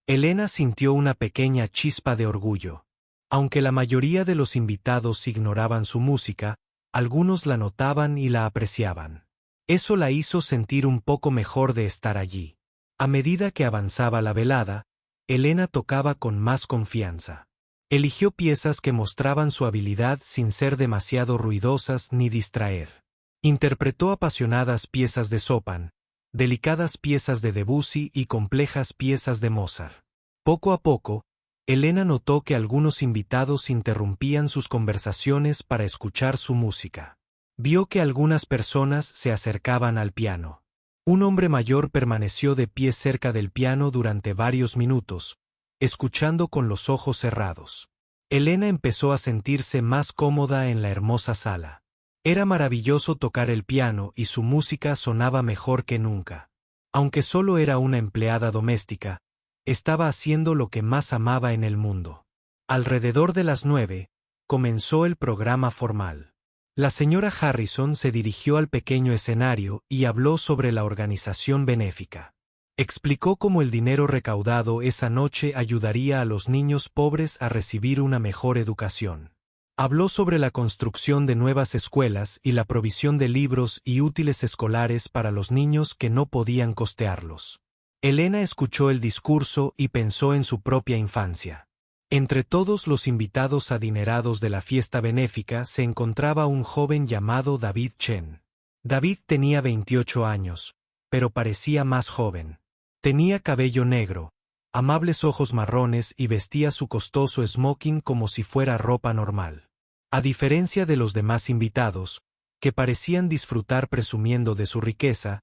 Elena sintió una pequeña chispa de orgullo. Aunque la mayoría de los invitados ignoraban su música, algunos la notaban y la apreciaban. Eso la hizo sentir un poco mejor de estar allí. A medida que avanzaba la velada, Elena tocaba con más confianza. Eligió piezas que mostraban su habilidad sin ser demasiado ruidosas ni distraer. Interpretó apasionadas piezas de Chopin, delicadas piezas de Debussy y complejas piezas de Mozart. Poco a poco, Elena notó que algunos invitados interrumpían sus conversaciones para escuchar su música. Vio que algunas personas se acercaban al piano. Un hombre mayor permaneció de pie cerca del piano durante varios minutos, escuchando con los ojos cerrados. Elena empezó a sentirse más cómoda en la hermosa sala. Era maravilloso tocar el piano y su música sonaba mejor que nunca. Aunque solo era una empleada doméstica, estaba haciendo lo que más amaba en el mundo. Alrededor de las 9, comenzó el programa formal. La señora Harrison se dirigió al pequeño escenario y habló sobre la organización benéfica. Explicó cómo el dinero recaudado esa noche ayudaría a los niños pobres a recibir una mejor educación. Habló sobre la construcción de nuevas escuelas y la provisión de libros y útiles escolares para los niños que no podían costearlos. Elena escuchó el discurso y pensó en su propia infancia. Entre todos los invitados adinerados de la fiesta benéfica se encontraba un joven llamado David Chen. David tenía 28 años, pero parecía más joven. Tenía cabello negro, amables ojos marrones y vestía su costoso smoking como si fuera ropa normal. A diferencia de los demás invitados, que parecían disfrutar presumiendo de su riqueza,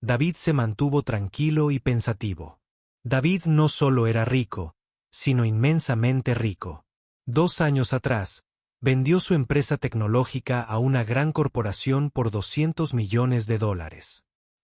David se mantuvo tranquilo y pensativo. David no solo era rico, sino inmensamente rico. 2 años atrás, vendió su empresa tecnológica a una gran corporación por $200 millones.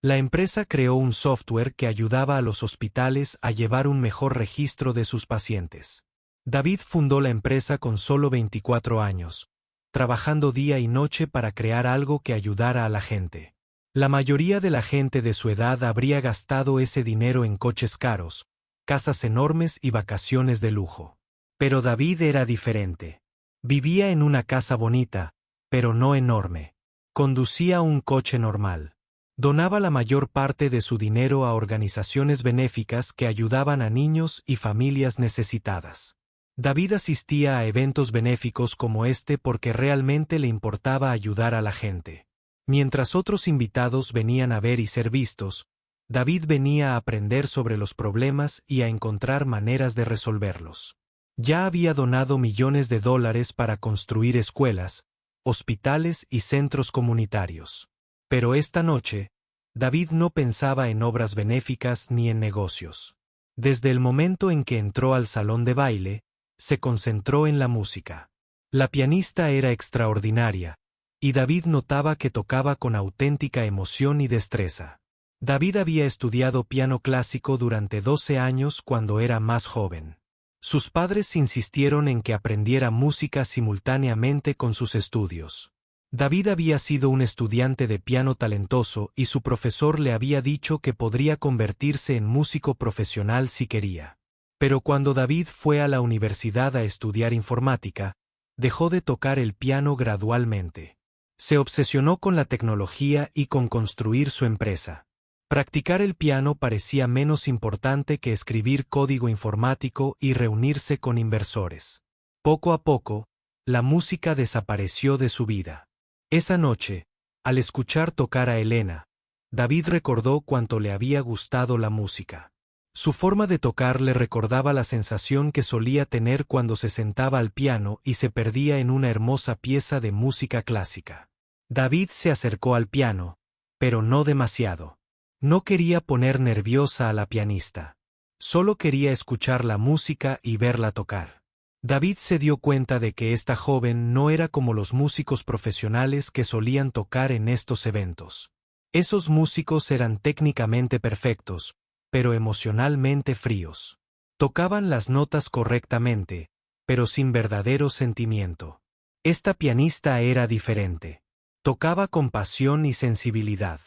La empresa creó un software que ayudaba a los hospitales a llevar un mejor registro de sus pacientes. David fundó la empresa con solo 24 años, trabajando día y noche para crear algo que ayudara a la gente. La mayoría de la gente de su edad habría gastado ese dinero en coches caros, casas enormes y vacaciones de lujo. Pero David era diferente. Vivía en una casa bonita, pero no enorme. Conducía un coche normal. Donaba la mayor parte de su dinero a organizaciones benéficas que ayudaban a niños y familias necesitadas. David asistía a eventos benéficos como este porque realmente le importaba ayudar a la gente. Mientras otros invitados venían a ver y ser vistos, David venía a aprender sobre los problemas y a encontrar maneras de resolverlos. Ya había donado millones de dólares para construir escuelas, hospitales y centros comunitarios. Pero esta noche, David no pensaba en obras benéficas ni en negocios. Desde el momento en que entró al salón de baile, se concentró en la música. La pianista era extraordinaria, y David notaba que tocaba con auténtica emoción y destreza. David había estudiado piano clásico durante 12 años cuando era más joven. Sus padres insistieron en que aprendiera música simultáneamente con sus estudios. David había sido un estudiante de piano talentoso y su profesor le había dicho que podría convertirse en músico profesional si quería. Pero cuando David fue a la universidad a estudiar informática, dejó de tocar el piano gradualmente. Se obsesionó con la tecnología y con construir su empresa. Practicar el piano parecía menos importante que escribir código informático y reunirse con inversores. Poco a poco, la música desapareció de su vida. Esa noche, al escuchar tocar a Elena, David recordó cuánto le había gustado la música. Su forma de tocar le recordaba la sensación que solía tener cuando se sentaba al piano y se perdía en una hermosa pieza de música clásica. David se acercó al piano, pero no demasiado. No quería poner nerviosa a la pianista. Solo quería escuchar la música y verla tocar. David se dio cuenta de que esta joven no era como los músicos profesionales que solían tocar en estos eventos. Esos músicos eran técnicamente perfectos, pero emocionalmente fríos. Tocaban las notas correctamente, pero sin verdadero sentimiento. Esta pianista era diferente. Tocaba con pasión y sensibilidad.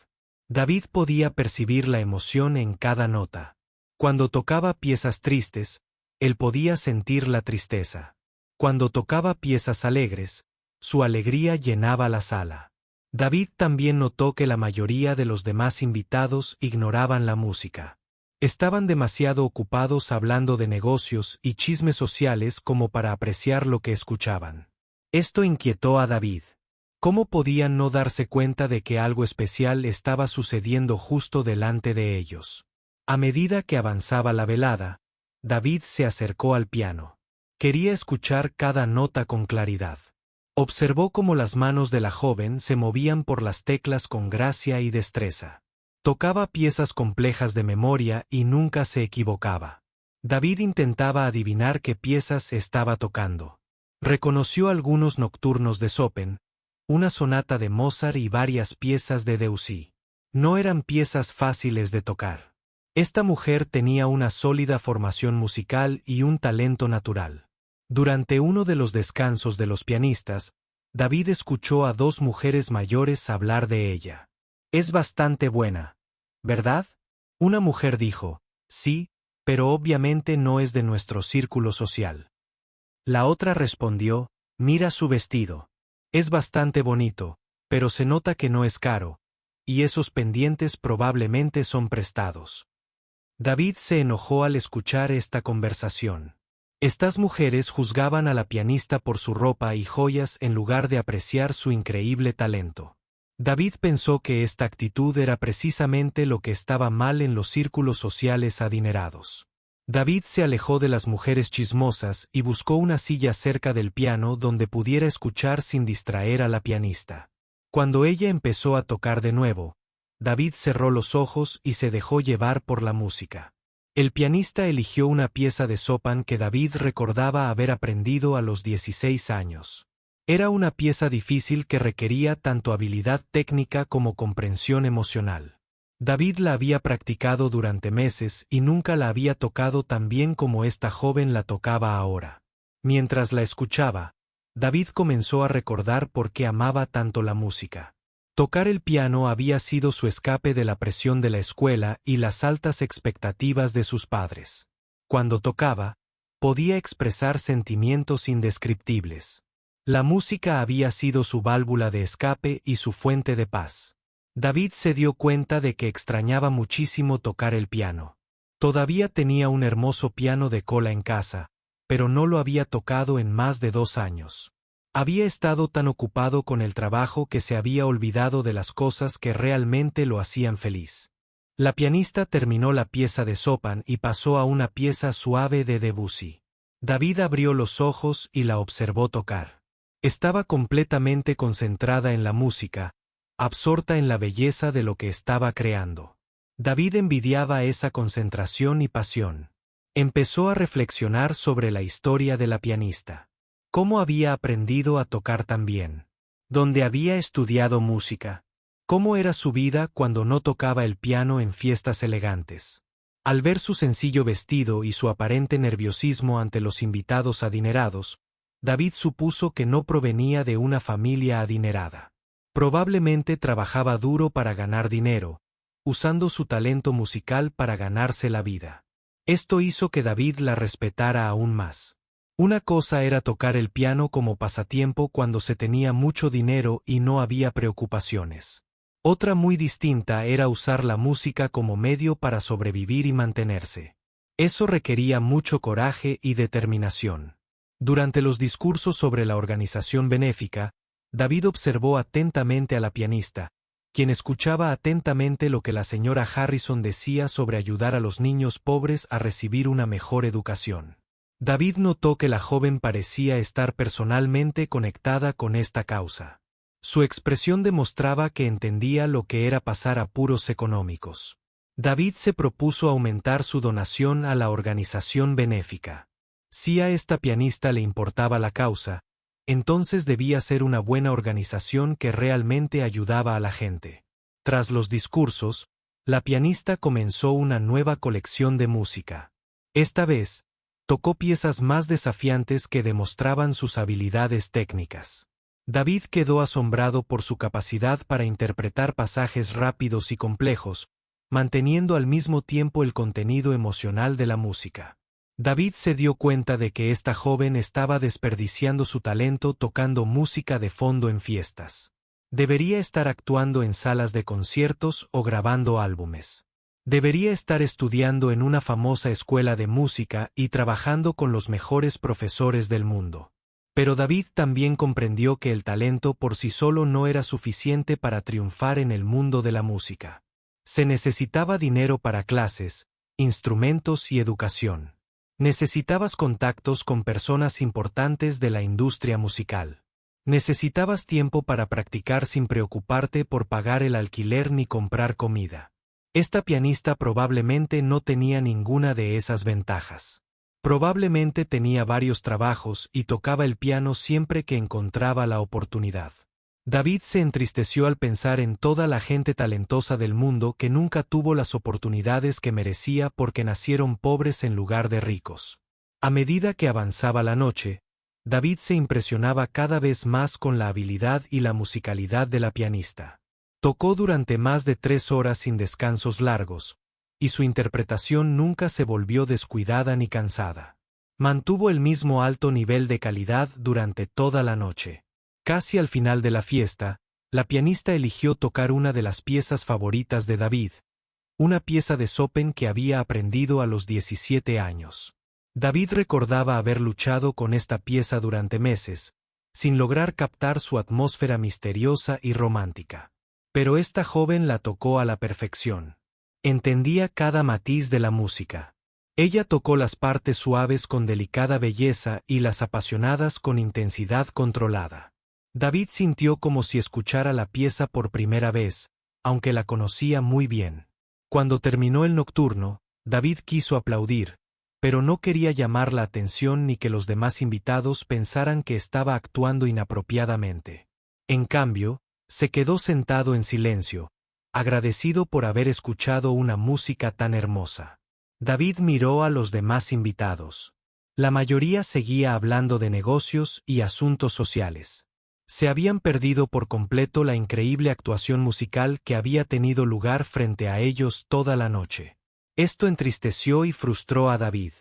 David podía percibir la emoción en cada nota. Cuando tocaba piezas tristes, él podía sentir la tristeza. Cuando tocaba piezas alegres, su alegría llenaba la sala. David también notó que la mayoría de los demás invitados ignoraban la música. Estaban demasiado ocupados hablando de negocios y chismes sociales como para apreciar lo que escuchaban. Esto inquietó a David. ¿Cómo podían no darse cuenta de que algo especial estaba sucediendo justo delante de ellos? A medida que avanzaba la velada, David se acercó al piano. Quería escuchar cada nota con claridad. Observó cómo las manos de la joven se movían por las teclas con gracia y destreza. Tocaba piezas complejas de memoria y nunca se equivocaba. David intentaba adivinar qué piezas estaba tocando. Reconoció algunos nocturnos de Chopin, una sonata de Mozart y varias piezas de Debussy. No eran piezas fáciles de tocar. Esta mujer tenía una sólida formación musical y un talento natural. Durante uno de los descansos de los pianistas, David escuchó a dos mujeres mayores hablar de ella. Es bastante buena, ¿verdad? Una mujer dijo, sí, pero obviamente no es de nuestro círculo social. La otra respondió, mira su vestido. Es bastante bonito, pero se nota que no es caro, y esos pendientes probablemente son prestados. David se enojó al escuchar esta conversación. Estas mujeres juzgaban a la pianista por su ropa y joyas en lugar de apreciar su increíble talento. David pensó que esta actitud era precisamente lo que estaba mal en los círculos sociales adinerados. David se alejó de las mujeres chismosas y buscó una silla cerca del piano donde pudiera escuchar sin distraer a la pianista. Cuando ella empezó a tocar de nuevo, David cerró los ojos y se dejó llevar por la música. El pianista eligió una pieza de Chopin que David recordaba haber aprendido a los 16 años. Era una pieza difícil que requería tanto habilidad técnica como comprensión emocional. David la había practicado durante meses y nunca la había tocado tan bien como esta joven la tocaba ahora. Mientras la escuchaba, David comenzó a recordar por qué amaba tanto la música. Tocar el piano había sido su escape de la presión de la escuela y las altas expectativas de sus padres. Cuando tocaba, podía expresar sentimientos indescriptibles. La música había sido su válvula de escape y su fuente de paz. David se dio cuenta de que extrañaba muchísimo tocar el piano. Todavía tenía un hermoso piano de cola en casa, pero no lo había tocado en más de 2 años. Había estado tan ocupado con el trabajo que se había olvidado de las cosas que realmente lo hacían feliz. La pianista terminó la pieza de Chopin y pasó a una pieza suave de Debussy. David abrió los ojos y la observó tocar. Estaba completamente concentrada en la música, absorta en la belleza de lo que estaba creando. David envidiaba esa concentración y pasión. Empezó a reflexionar sobre la historia de la pianista. ¿Cómo había aprendido a tocar tan bien? ¿Dónde había estudiado música? ¿Cómo era su vida cuando no tocaba el piano en fiestas elegantes? Al ver su sencillo vestido y su aparente nerviosismo ante los invitados adinerados, David supuso que no provenía de una familia adinerada. Probablemente trabajaba duro para ganar dinero, usando su talento musical para ganarse la vida. Esto hizo que David la respetara aún más. Una cosa era tocar el piano como pasatiempo cuando se tenía mucho dinero y no había preocupaciones. Otra muy distinta era usar la música como medio para sobrevivir y mantenerse. Eso requería mucho coraje y determinación. Durante los discursos sobre la organización benéfica, David observó atentamente a la pianista, quien escuchaba atentamente lo que la señora Harrison decía sobre ayudar a los niños pobres a recibir una mejor educación. David notó que la joven parecía estar personalmente conectada con esta causa. Su expresión demostraba que entendía lo que era pasar apuros económicos. David se propuso aumentar su donación a la organización benéfica. Si a esta pianista le importaba la causa, entonces debía ser una buena organización que realmente ayudaba a la gente. Tras los discursos, la pianista comenzó una nueva colección de música. Esta vez, tocó piezas más desafiantes que demostraban sus habilidades técnicas. David quedó asombrado por su capacidad para interpretar pasajes rápidos y complejos, manteniendo al mismo tiempo el contenido emocional de la música. David se dio cuenta de que esta joven estaba desperdiciando su talento tocando música de fondo en fiestas. Debería estar actuando en salas de conciertos o grabando álbumes. Debería estar estudiando en una famosa escuela de música y trabajando con los mejores profesores del mundo. Pero David también comprendió que el talento por sí solo no era suficiente para triunfar en el mundo de la música. Se necesitaba dinero para clases, instrumentos y educación. Necesitabas contactos con personas importantes de la industria musical. Necesitabas tiempo para practicar sin preocuparte por pagar el alquiler ni comprar comida. Esta pianista probablemente no tenía ninguna de esas ventajas. Probablemente tenía varios trabajos y tocaba el piano siempre que encontraba la oportunidad. David se entristeció al pensar en toda la gente talentosa del mundo que nunca tuvo las oportunidades que merecía porque nacieron pobres en lugar de ricos. A medida que avanzaba la noche, David se impresionaba cada vez más con la habilidad y la musicalidad de la pianista. Tocó durante más de 3 horas sin descansos largos, y su interpretación nunca se volvió descuidada ni cansada. Mantuvo el mismo alto nivel de calidad durante toda la noche. Casi al final de la fiesta, la pianista eligió tocar una de las piezas favoritas de David, una pieza de Chopin que había aprendido a los 17 años. David recordaba haber luchado con esta pieza durante meses, sin lograr captar su atmósfera misteriosa y romántica. Pero esta joven la tocó a la perfección. Entendía cada matiz de la música. Ella tocó las partes suaves con delicada belleza y las apasionadas con intensidad controlada. David sintió como si escuchara la pieza por primera vez, aunque la conocía muy bien. Cuando terminó el nocturno, David quiso aplaudir, pero no quería llamar la atención ni que los demás invitados pensaran que estaba actuando inapropiadamente. En cambio, se quedó sentado en silencio, agradecido por haber escuchado una música tan hermosa. David miró a los demás invitados. La mayoría seguía hablando de negocios y asuntos sociales. Se habían perdido por completo la increíble actuación musical que había tenido lugar frente a ellos toda la noche. Esto entristeció y frustró a David.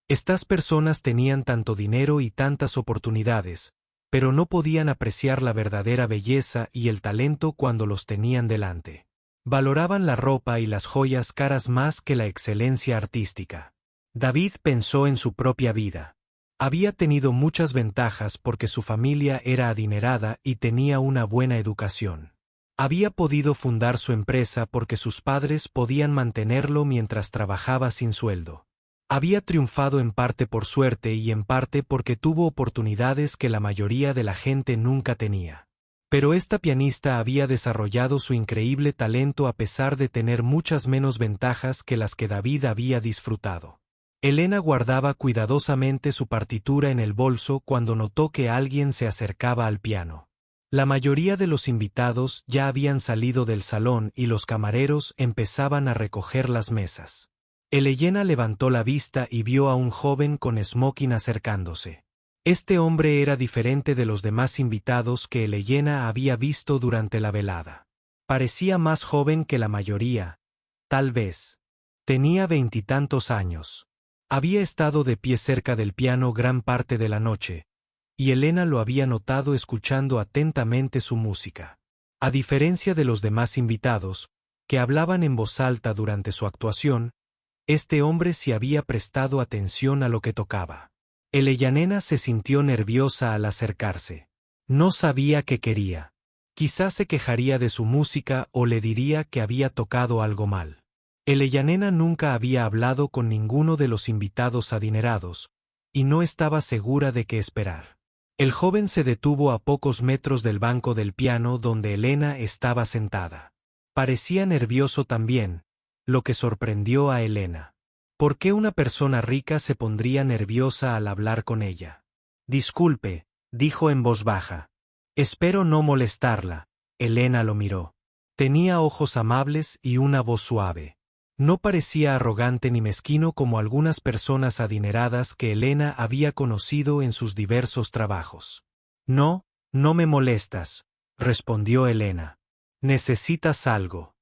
Estas personas tenían tanto dinero y tantas oportunidades, pero no podían apreciar la verdadera belleza y el talento cuando los tenían delante. Valoraban la ropa y las joyas caras más que la excelencia artística. David pensó en su propia vida. Había tenido muchas ventajas porque su familia era adinerada y tenía una buena educación. Había podido fundar su empresa porque sus padres podían mantenerlo mientras trabajaba sin sueldo. Había triunfado en parte por suerte y en parte porque tuvo oportunidades que la mayoría de la gente nunca tenía. Pero esta pianista había desarrollado su increíble talento a pesar de tener muchas menos ventajas que las que David había disfrutado. Elena guardaba cuidadosamente su partitura en el bolso cuando notó que alguien se acercaba al piano. La mayoría de los invitados ya habían salido del salón y los camareros empezaban a recoger las mesas. Elena levantó la vista y vio a un joven con smoking acercándose. Este hombre era diferente de los demás invitados que Elena había visto durante la velada. Parecía más joven que la mayoría, tal vez. Tenía 20 y tantos años. Había estado de pie cerca del piano gran parte de la noche, y Elena lo había notado escuchando atentamente su música. A diferencia de los demás invitados, que hablaban en voz alta durante su actuación, este hombre sí había prestado atención a lo que tocaba. Elena se sintió nerviosa al acercarse. No sabía qué quería. Quizás se quejaría de su música o le diría que había tocado algo mal. Elenna nunca había hablado con ninguno de los invitados adinerados, y no estaba segura de qué esperar. El joven se detuvo a pocos metros del banco del piano donde Elena estaba sentada. Parecía nervioso también, lo que sorprendió a Elena. ¿Por qué una persona rica se pondría nerviosa al hablar con ella? Disculpe, dijo en voz baja. Espero no molestarla. Elena lo miró. Tenía ojos amables y una voz suave. No parecía arrogante ni mezquino como algunas personas adineradas que Elena había conocido en sus diversos trabajos. No, no me molestas, respondió Elena. ¿Necesitas algo?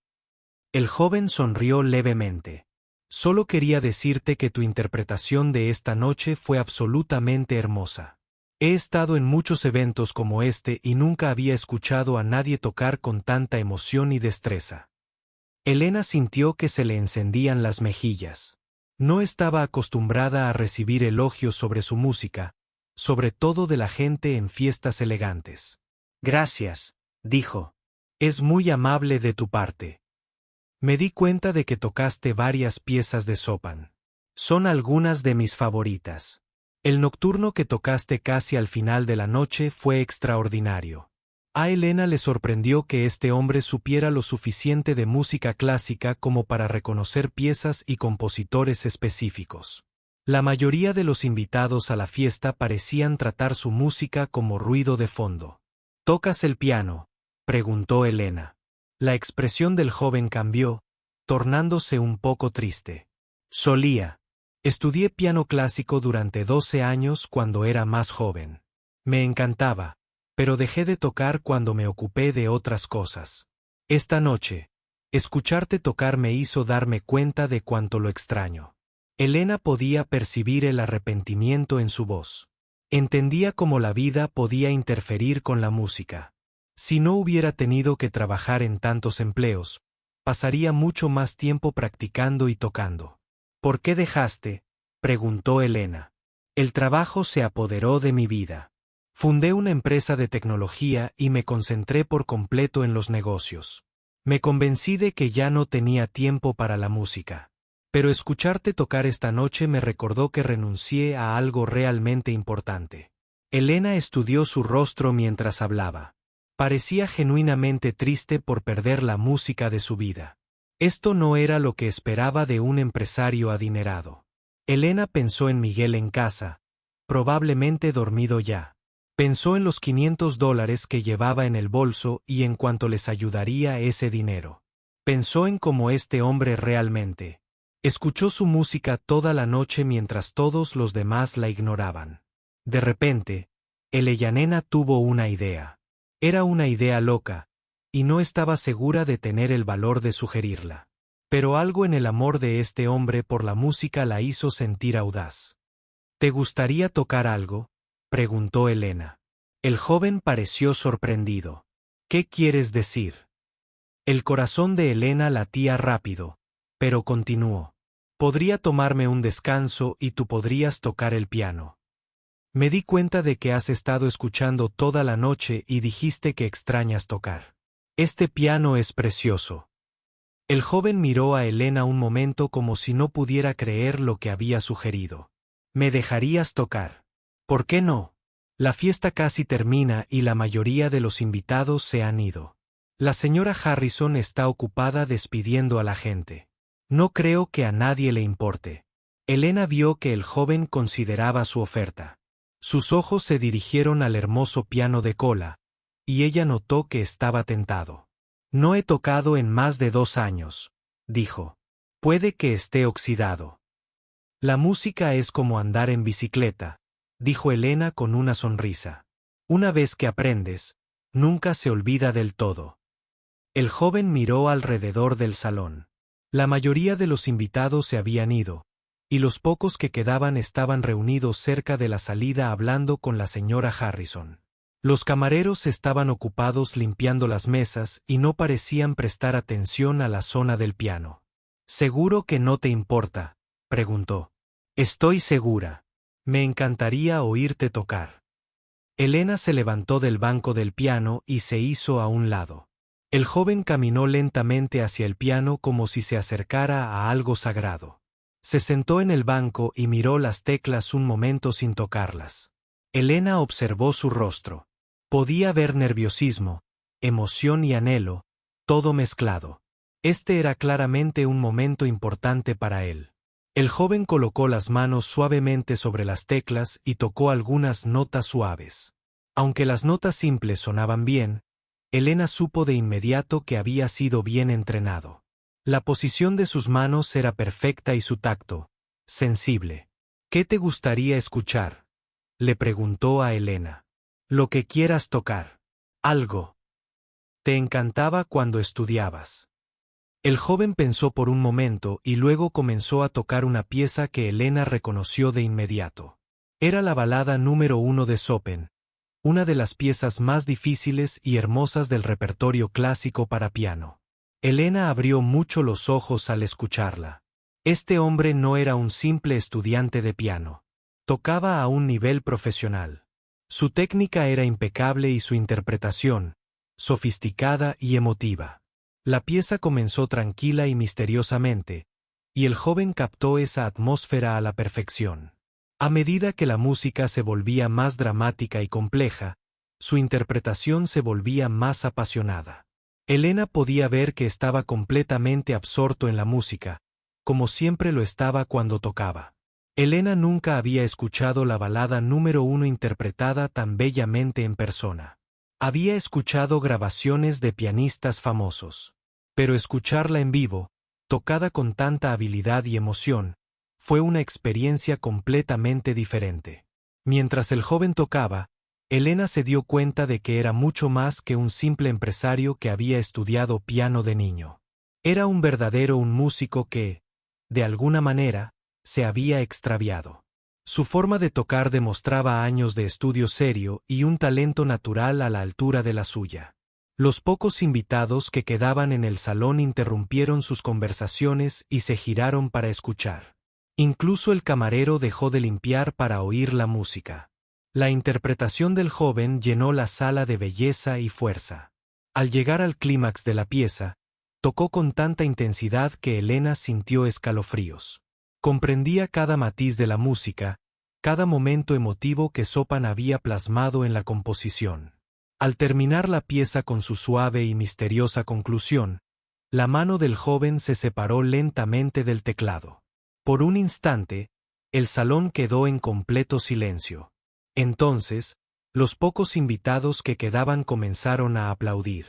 El joven sonrió levemente. Solo quería decirte que tu interpretación de esta noche fue absolutamente hermosa. He estado en muchos eventos como este y nunca había escuchado a nadie tocar con tanta emoción y destreza. Elena sintió que se le encendían las mejillas. No estaba acostumbrada a recibir elogios sobre su música, sobre todo de la gente en fiestas elegantes. Gracias, dijo. Es muy amable de tu parte. Me di cuenta de que tocaste varias piezas de Chopin. Son algunas de mis favoritas. El nocturno que tocaste casi al final de la noche fue extraordinario. A Elena le sorprendió que este hombre supiera lo suficiente de música clásica como para reconocer piezas y compositores específicos. La mayoría de los invitados a la fiesta parecían tratar su música como ruido de fondo. ¿Tocas el piano?, preguntó Elena. La expresión del joven cambió, tornándose un poco triste. Solía. Estudié piano clásico durante 12 años cuando era más joven. Me encantaba, pero dejé de tocar cuando me ocupé de otras cosas. Esta noche, escucharte tocar me hizo darme cuenta de cuánto lo extraño. Elena podía percibir el arrepentimiento en su voz. Entendía cómo la vida podía interferir con la música. Si no hubiera tenido que trabajar en tantos empleos, pasaría mucho más tiempo practicando y tocando. ¿Por qué dejaste?, preguntó Elena. El trabajo se apoderó de mi vida. Fundé una empresa de tecnología y me concentré por completo en los negocios. Me convencí de que ya no tenía tiempo para la música. Pero escucharte tocar esta noche me recordó que renuncié a algo realmente importante. Elena estudió su rostro mientras hablaba. Parecía genuinamente triste por perder la música de su vida. Esto no era lo que esperaba de un empresario adinerado. Elena pensó en Miguel en casa, probablemente dormido ya. Pensó en los $500 que llevaba en el bolso y en cuánto les ayudaría ese dinero. Pensó en cómo este hombre realmente. Escuchó su música toda la noche mientras todos los demás la ignoraban. De repente, Elenna tuvo una idea. Era una idea loca, y no estaba segura de tener el valor de sugerirla. Pero algo en el amor de este hombre por la música la hizo sentir audaz. ¿Te gustaría tocar algo?, preguntó Elena. El joven pareció sorprendido. ¿Qué quieres decir? El corazón de Elena latía rápido, pero continuó. Podría tomarme un descanso y tú podrías tocar el piano. Me di cuenta de que has estado escuchando toda la noche y dijiste que extrañas tocar. Este piano es precioso. El joven miró a Elena un momento como si no pudiera creer lo que había sugerido. ¿Me dejarías tocar? ¿Por qué no? La fiesta casi termina y la mayoría de los invitados se han ido. La señora Harrison está ocupada despidiendo a la gente. No creo que a nadie le importe. Elena vio que el joven consideraba su oferta. Sus ojos se dirigieron al hermoso piano de cola, y ella notó que estaba tentado. No he tocado en más de 2 años, dijo. Puede que esté oxidado. La música es como andar en bicicleta, dijo Elena con una sonrisa. Una vez que aprendes, nunca se olvida del todo. El joven miró alrededor del salón. La mayoría de los invitados se habían ido, y los pocos que quedaban estaban reunidos cerca de la salida hablando con la señora Harrison. Los camareros estaban ocupados limpiando las mesas y no parecían prestar atención a la zona del piano. ¿Seguro que no te importa?, preguntó. Estoy segura. Me encantaría oírte tocar. Elena se levantó del banco del piano y se hizo a un lado. El joven caminó lentamente hacia el piano como si se acercara a algo sagrado. Se sentó en el banco y miró las teclas un momento sin tocarlas. Elena observó su rostro. Podía ver nerviosismo, emoción y anhelo, todo mezclado. Este era claramente un momento importante para él. El joven colocó las manos suavemente sobre las teclas y tocó algunas notas suaves. Aunque las notas simples sonaban bien, Elena supo de inmediato que había sido bien entrenado. La posición de sus manos era perfecta y su tacto, sensible. ¿Qué te gustaría escuchar?, le preguntó a Elena. Lo que quieras tocar. Algo. Te encantaba cuando estudiabas. El joven pensó por un momento y luego comenzó a tocar una pieza que Elena reconoció de inmediato. Era la balada número 1 de Chopin, una de las piezas más difíciles y hermosas del repertorio clásico para piano. Elena abrió mucho los ojos al escucharla. Este hombre no era un simple estudiante de piano. Tocaba a un nivel profesional. Su técnica era impecable y su interpretación, sofisticada y emotiva. La pieza comenzó tranquila y misteriosamente, y el joven captó esa atmósfera a la perfección. A medida que la música se volvía más dramática y compleja, su interpretación se volvía más apasionada. Elena podía ver que estaba completamente absorto en la música, como siempre lo estaba cuando tocaba. Elena nunca había escuchado la balada número 1 interpretada tan bellamente en persona. Había escuchado grabaciones de pianistas famosos, pero escucharla en vivo, tocada con tanta habilidad y emoción, fue una experiencia completamente diferente. Mientras el joven tocaba, Elena se dio cuenta de que era mucho más que un simple empresario que había estudiado piano de niño. Era un músico que, de alguna manera, se había extraviado. Su forma de tocar demostraba años de estudio serio y un talento natural a la altura de la suya. Los pocos invitados que quedaban en el salón interrumpieron sus conversaciones y se giraron para escuchar. Incluso el camarero dejó de limpiar para oír la música. La interpretación del joven llenó la sala de belleza y fuerza. Al llegar al clímax de la pieza, tocó con tanta intensidad que Elena sintió escalofríos. Comprendía cada matiz de la música, cada momento emotivo que Chopin había plasmado en la composición. Al terminar la pieza con su suave y misteriosa conclusión, la mano del joven se separó lentamente del teclado. Por un instante, el salón quedó en completo silencio. Entonces, los pocos invitados que quedaban comenzaron a aplaudir.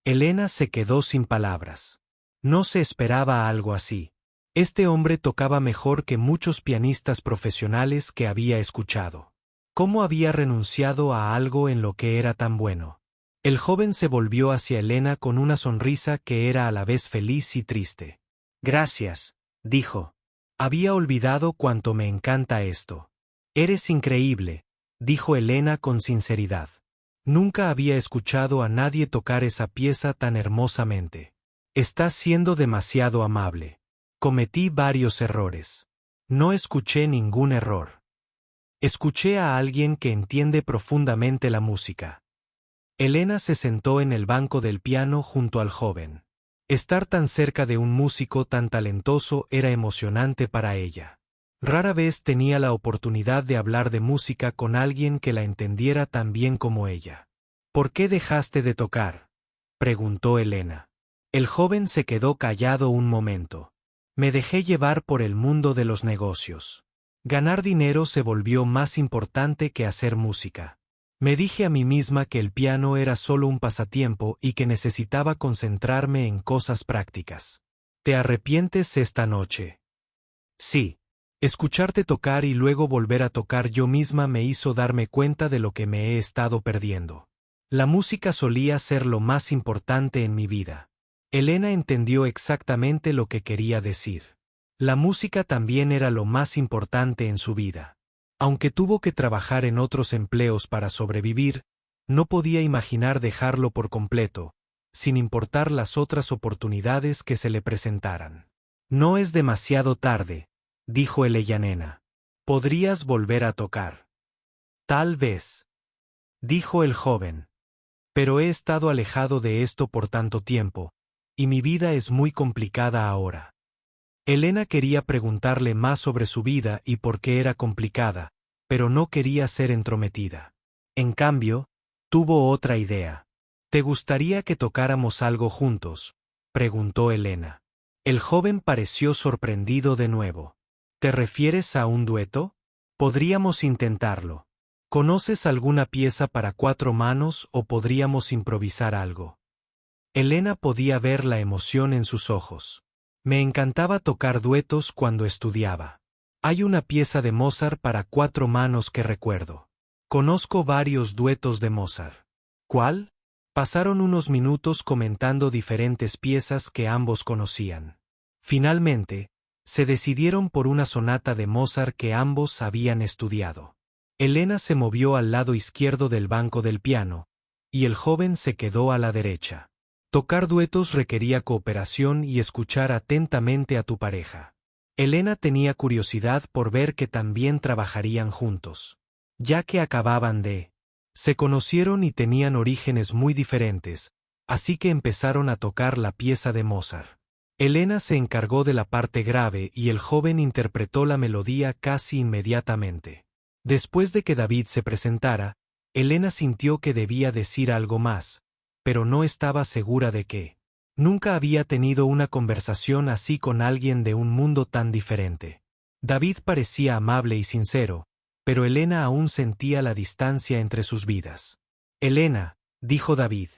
Elena se quedó sin palabras. No se esperaba algo así. Este hombre tocaba mejor que muchos pianistas profesionales que había escuchado. ¿Cómo había renunciado a algo en lo que era tan bueno? El joven se volvió hacia Elena con una sonrisa que era a la vez feliz y triste. Gracias, dijo. Había olvidado cuánto me encanta esto. Eres increíble, dijo Elena con sinceridad. Nunca había escuchado a nadie tocar esa pieza tan hermosamente. Estás siendo demasiado amable. Cometí varios errores. No escuché ningún error. Escuché a alguien que entiende profundamente la música. Elena se sentó en el banco del piano junto al joven. Estar tan cerca de un músico tan talentoso era emocionante para ella. Rara vez tenía la oportunidad de hablar de música con alguien que la entendiera tan bien como ella. ¿Por qué dejaste de tocar?, preguntó Elena. El joven se quedó callado un momento. Me dejé llevar por el mundo de los negocios. Ganar dinero se volvió más importante que hacer música. Me dije a mí misma que el piano era solo un pasatiempo y que necesitaba concentrarme en cosas prácticas. ¿Te arrepientes esta noche? Sí. Escucharte tocar y luego volver a tocar yo misma me hizo darme cuenta de lo que me he estado perdiendo. La música solía ser lo más importante en mi vida. Elena entendió exactamente lo que quería decir. La música también era lo más importante en su vida. Aunque tuvo que trabajar en otros empleos para sobrevivir, no podía imaginar dejarlo por completo, sin importar las otras oportunidades que se le presentaran. No es demasiado tarde, dijo Elena. Podrías volver a tocar. Tal vez. dijo el joven. Pero he estado alejado de esto por tanto tiempo, y mi vida es muy complicada ahora. Elena quería preguntarle más sobre su vida y por qué era complicada, pero no quería ser entrometida. En cambio, tuvo otra idea. ¿Te gustaría que tocáramos algo juntos?, preguntó Elena. El joven pareció sorprendido de nuevo. ¿Te refieres a un dueto? Podríamos intentarlo. ¿Conoces alguna pieza para 4 manos o podríamos improvisar algo? Elena podía ver la emoción en sus ojos. Me encantaba tocar duetos cuando estudiaba. Hay una pieza de Mozart para 4 manos que recuerdo. Conozco varios duetos de Mozart. ¿Cuál? Pasaron unos minutos comentando diferentes piezas que ambos conocían. Finalmente, se decidieron por una sonata de Mozart que ambos habían estudiado. Elena se movió al lado izquierdo del banco del piano, y el joven se quedó a la derecha. Tocar duetos requería cooperación y escuchar atentamente a tu pareja. Elena tenía curiosidad por ver que también trabajarían juntos. Ya que acababan de... Se conocieron y tenían orígenes muy diferentes, así que empezaron a tocar la pieza de Mozart. Elena se encargó de la parte grave y el joven interpretó la melodía casi inmediatamente. Después de que David se presentara, Elena sintió que debía decir algo más, pero no estaba segura de qué. Nunca había tenido una conversación así con alguien de un mundo tan diferente. David parecía amable y sincero, pero Elena aún sentía la distancia entre sus vidas. Elena, dijo David,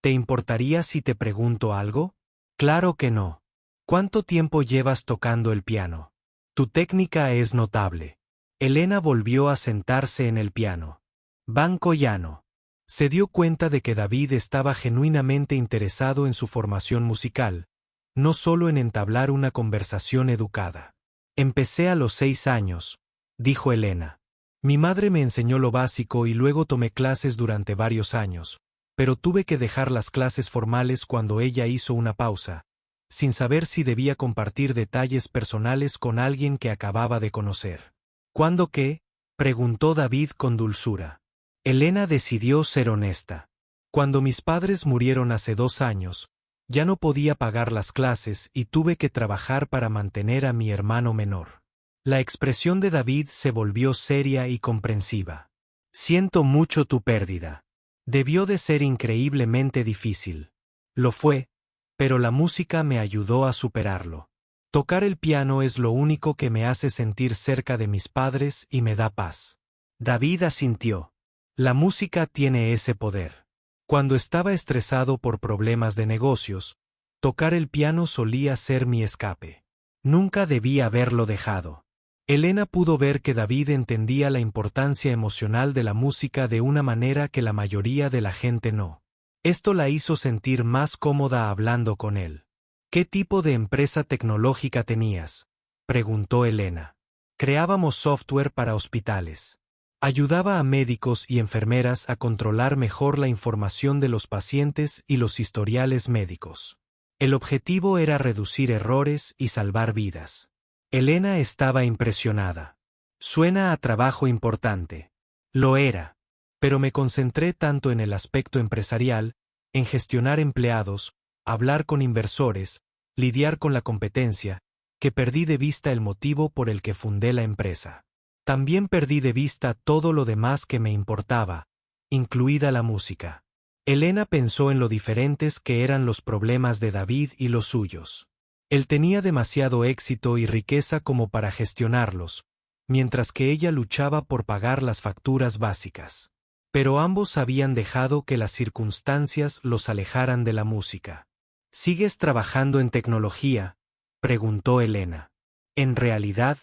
¿te importaría si te pregunto algo? Claro que no. ¿Cuánto tiempo llevas tocando el piano? Tu técnica es notable. Elena volvió a sentarse en el piano. Banco llano. Se dio cuenta de que David estaba genuinamente interesado en su formación musical, no solo en entablar una conversación educada. Empecé a los 6 años, dijo Elena. Mi madre me enseñó lo básico y luego tomé clases durante varios años, pero tuve que dejar las clases formales cuando ella hizo una pausa, sin saber si debía compartir detalles personales con alguien que acababa de conocer. ¿Cuándo qué? Preguntó David con dulzura. Elena decidió ser honesta. Cuando mis padres murieron hace 2 años, ya no podía pagar las clases y tuve que trabajar para mantener a mi hermano menor. La expresión de David se volvió seria y comprensiva. Siento mucho tu pérdida. Debió de ser increíblemente difícil. Lo fue, pero la música me ayudó a superarlo. Tocar el piano es lo único que me hace sentir cerca de mis padres y me da paz. David asintió. La música tiene ese poder. Cuando estaba estresado por problemas de negocios, tocar el piano solía ser mi escape. Nunca debí haberlo dejado. Elena pudo ver que David entendía la importancia emocional de la música de una manera que la mayoría de la gente no. Esto la hizo sentir más cómoda hablando con él. ¿Qué tipo de empresa tecnológica tenías?, preguntó Elena. Creábamos software para hospitales. Ayudaba a médicos y enfermeras a controlar mejor la información de los pacientes y los historiales médicos. El objetivo era reducir errores y salvar vidas. Elena estaba impresionada. Suena a trabajo importante. Lo era. Pero me concentré tanto en el aspecto empresarial, en gestionar empleados, hablar con inversores, lidiar con la competencia, que perdí de vista el motivo por el que fundé la empresa. También perdí de vista todo lo demás que me importaba, incluida la música. Elena pensó en lo diferentes que eran los problemas de David y los suyos. Él tenía demasiado éxito y riqueza como para gestionarlos, mientras que ella luchaba por pagar las facturas básicas. Pero ambos habían dejado que las circunstancias los alejaran de la música. ¿Sigues trabajando en tecnología?, preguntó Elena. En realidad,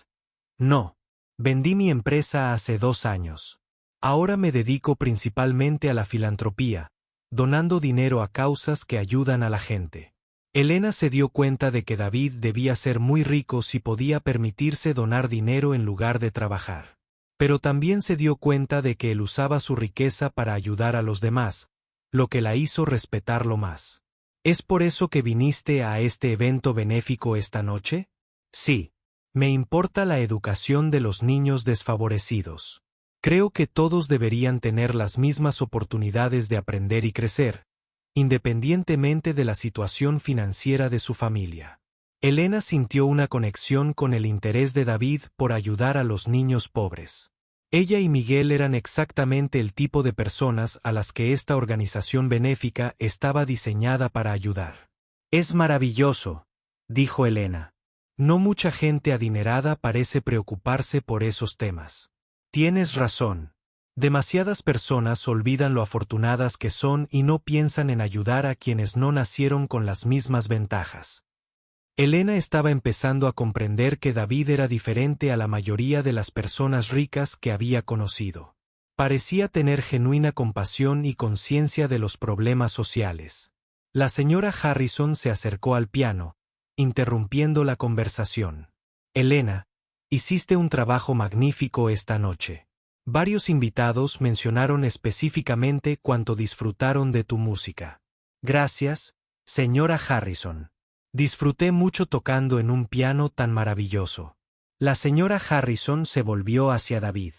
no. Vendí mi empresa hace 2 años. Ahora me dedico principalmente a la filantropía, donando dinero a causas que ayudan a la gente. Elena se dio cuenta de que David debía ser muy rico si podía permitirse donar dinero en lugar de trabajar. Pero también se dio cuenta de que él usaba su riqueza para ayudar a los demás, lo que la hizo respetarlo más. ¿Es por eso que viniste a este evento benéfico esta noche? Sí. Me importa la educación de los niños desfavorecidos. Creo que todos deberían tener las mismas oportunidades de aprender y crecer, independientemente de la situación financiera de su familia. Elena sintió una conexión con el interés de David por ayudar a los niños pobres. Ella y Miguel eran exactamente el tipo de personas a las que esta organización benéfica estaba diseñada para ayudar. Es maravilloso, dijo Elena. No mucha gente adinerada parece preocuparse por esos temas. Tienes razón. Demasiadas personas olvidan lo afortunadas que son y no piensan en ayudar a quienes no nacieron con las mismas ventajas. Elena estaba empezando a comprender que David era diferente a la mayoría de las personas ricas que había conocido. Parecía tener genuina compasión y conciencia de los problemas sociales. La señora Harrison se acercó al piano, interrumpiendo la conversación. Elena, hiciste un trabajo magnífico esta noche. Varios invitados mencionaron específicamente cuánto disfrutaron de tu música. Gracias, señora Harrison. Disfruté mucho tocando en un piano tan maravilloso. La señora Harrison se volvió hacia David.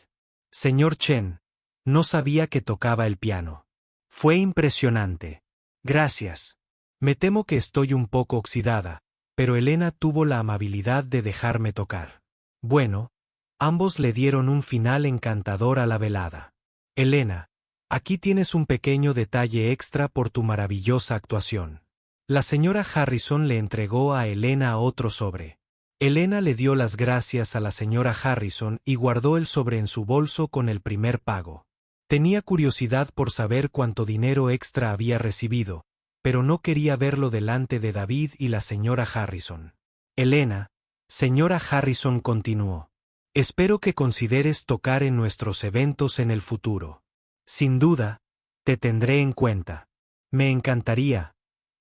Señor Chen, no sabía que tocaba el piano. Fue impresionante. Gracias. Me temo que estoy un poco oxidada, pero Elena tuvo la amabilidad de dejarme tocar. Bueno, ambos le dieron un final encantador a la velada. Elena, aquí tienes un pequeño detalle extra por tu maravillosa actuación. La señora Harrison le entregó a Elena otro sobre. Elena le dio las gracias a la señora Harrison y guardó el sobre en su bolso con el primer pago. Tenía curiosidad por saber cuánto dinero extra había recibido, pero no quería verlo delante de David y la señora Harrison. Elena, señora Harrison continuó. Espero que consideres tocar en nuestros eventos en el futuro. Sin duda, te tendré en cuenta. Me encantaría,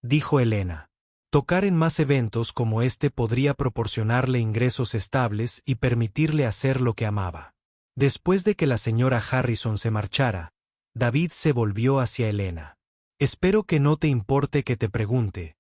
dijo Elena. Tocar en más eventos como este podría proporcionarle ingresos estables y permitirle hacer lo que amaba. Después de que la señora Harrison se marchara, David se volvió hacia Elena. Espero que no te importe que te pregunte,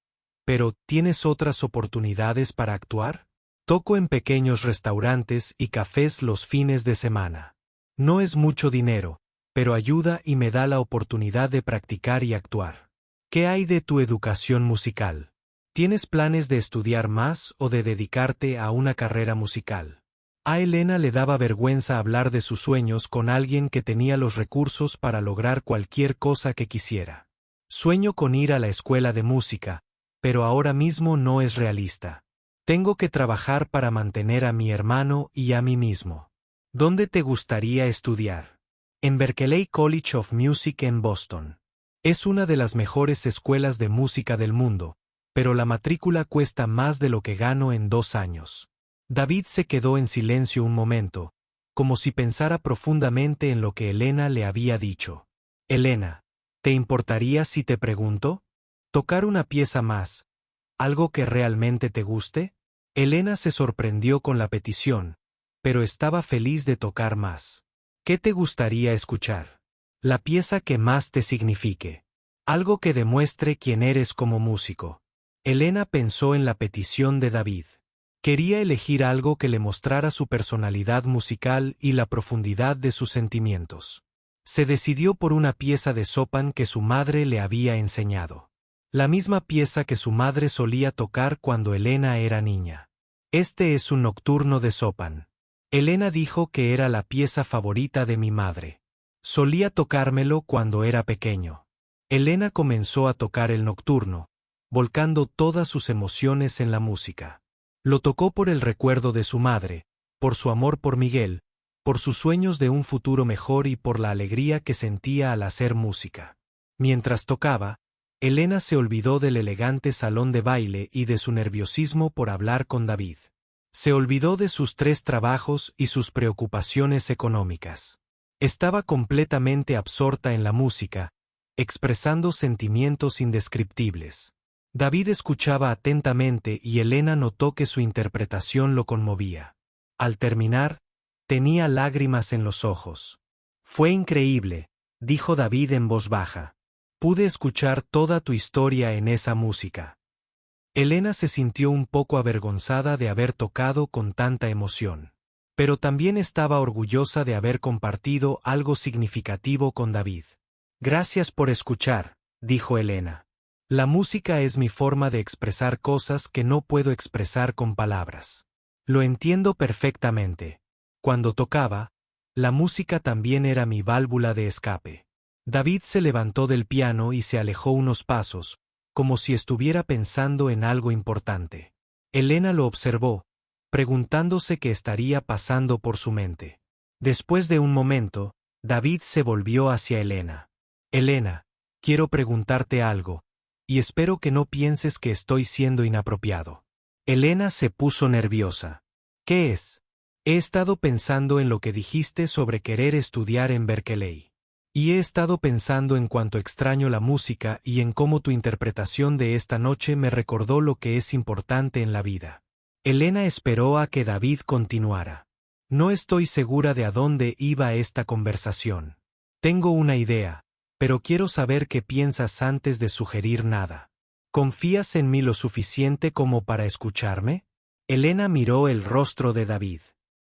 pero ¿tienes otras oportunidades para actuar? Toco en pequeños restaurantes y cafés los fines de semana. No es mucho dinero, pero ayuda y me da la oportunidad de practicar y actuar. ¿Qué hay de tu educación musical? ¿Tienes planes de estudiar más o de dedicarte a una carrera musical? A Elena le daba vergüenza hablar de sus sueños con alguien que tenía los recursos para lograr cualquier cosa que quisiera. Sueño con ir a la escuela de música, pero ahora mismo no es realista. Tengo que trabajar para mantener a mi hermano y a mí mismo. ¿Dónde te gustaría estudiar? En Berklee College of Music en Boston. Es una de las mejores escuelas de música del mundo, pero la matrícula cuesta más de lo que gano en 2 años. David se quedó en silencio un momento, como si pensara profundamente en lo que Elena le había dicho. Elena, ¿te importaría si te pregunto? ¿Tocar una pieza más? ¿Algo que realmente te guste? Elena se sorprendió con la petición, pero estaba feliz de tocar más. ¿Qué te gustaría escuchar? La pieza que más te signifique. Algo que demuestre quién eres como músico. Elena pensó en la petición de David. Quería elegir algo que le mostrara su personalidad musical y la profundidad de sus sentimientos. Se decidió por una pieza de Chopin que su madre le había enseñado. La misma pieza que su madre solía tocar cuando Elena era niña. Este es un nocturno de Chopin. Elena dijo que era la pieza favorita de mi madre. Solía tocármelo cuando era pequeño. Elena comenzó a tocar el nocturno, volcando todas sus emociones en la música. Lo tocó por el recuerdo de su madre, por su amor por Miguel, por sus sueños de un futuro mejor y por la alegría que sentía al hacer música. Mientras tocaba, Elena se olvidó del elegante salón de baile y de su nerviosismo por hablar con David. Se olvidó de sus 3 trabajos y sus preocupaciones económicas. Estaba completamente absorta en la música, expresando sentimientos indescriptibles. David escuchaba atentamente y Elena notó que su interpretación lo conmovía. Al terminar, tenía lágrimas en los ojos. Fue increíble, dijo David en voz baja. Pude escuchar toda tu historia en esa música. Elena se sintió un poco avergonzada de haber tocado con tanta emoción. pero también estaba orgullosa de haber compartido algo significativo con David. Gracias por escuchar, dijo Elena. La música es mi forma de expresar cosas que no puedo expresar con palabras. Lo entiendo perfectamente. Cuando tocaba, la música también era mi válvula de escape. David se levantó del piano y se alejó unos pasos, como si estuviera pensando en algo importante. Elena lo observó, preguntándose qué estaría pasando por su mente. Después de un momento, David se volvió hacia Elena. Elena, quiero preguntarte algo, y espero que no pienses que estoy siendo inapropiado. Elena se puso nerviosa. ¿Qué es? He estado pensando en lo que dijiste sobre querer estudiar en Berkeley. Y he estado pensando en cuánto extraño la música y en cómo tu interpretación de esta noche me recordó lo que es importante en la vida. Elena esperó a que David continuara. No estoy segura de a dónde iba esta conversación. Tengo una idea, pero quiero saber qué piensas antes de sugerir nada. ¿Confías en mí lo suficiente como para escucharme? Elena miró el rostro de David.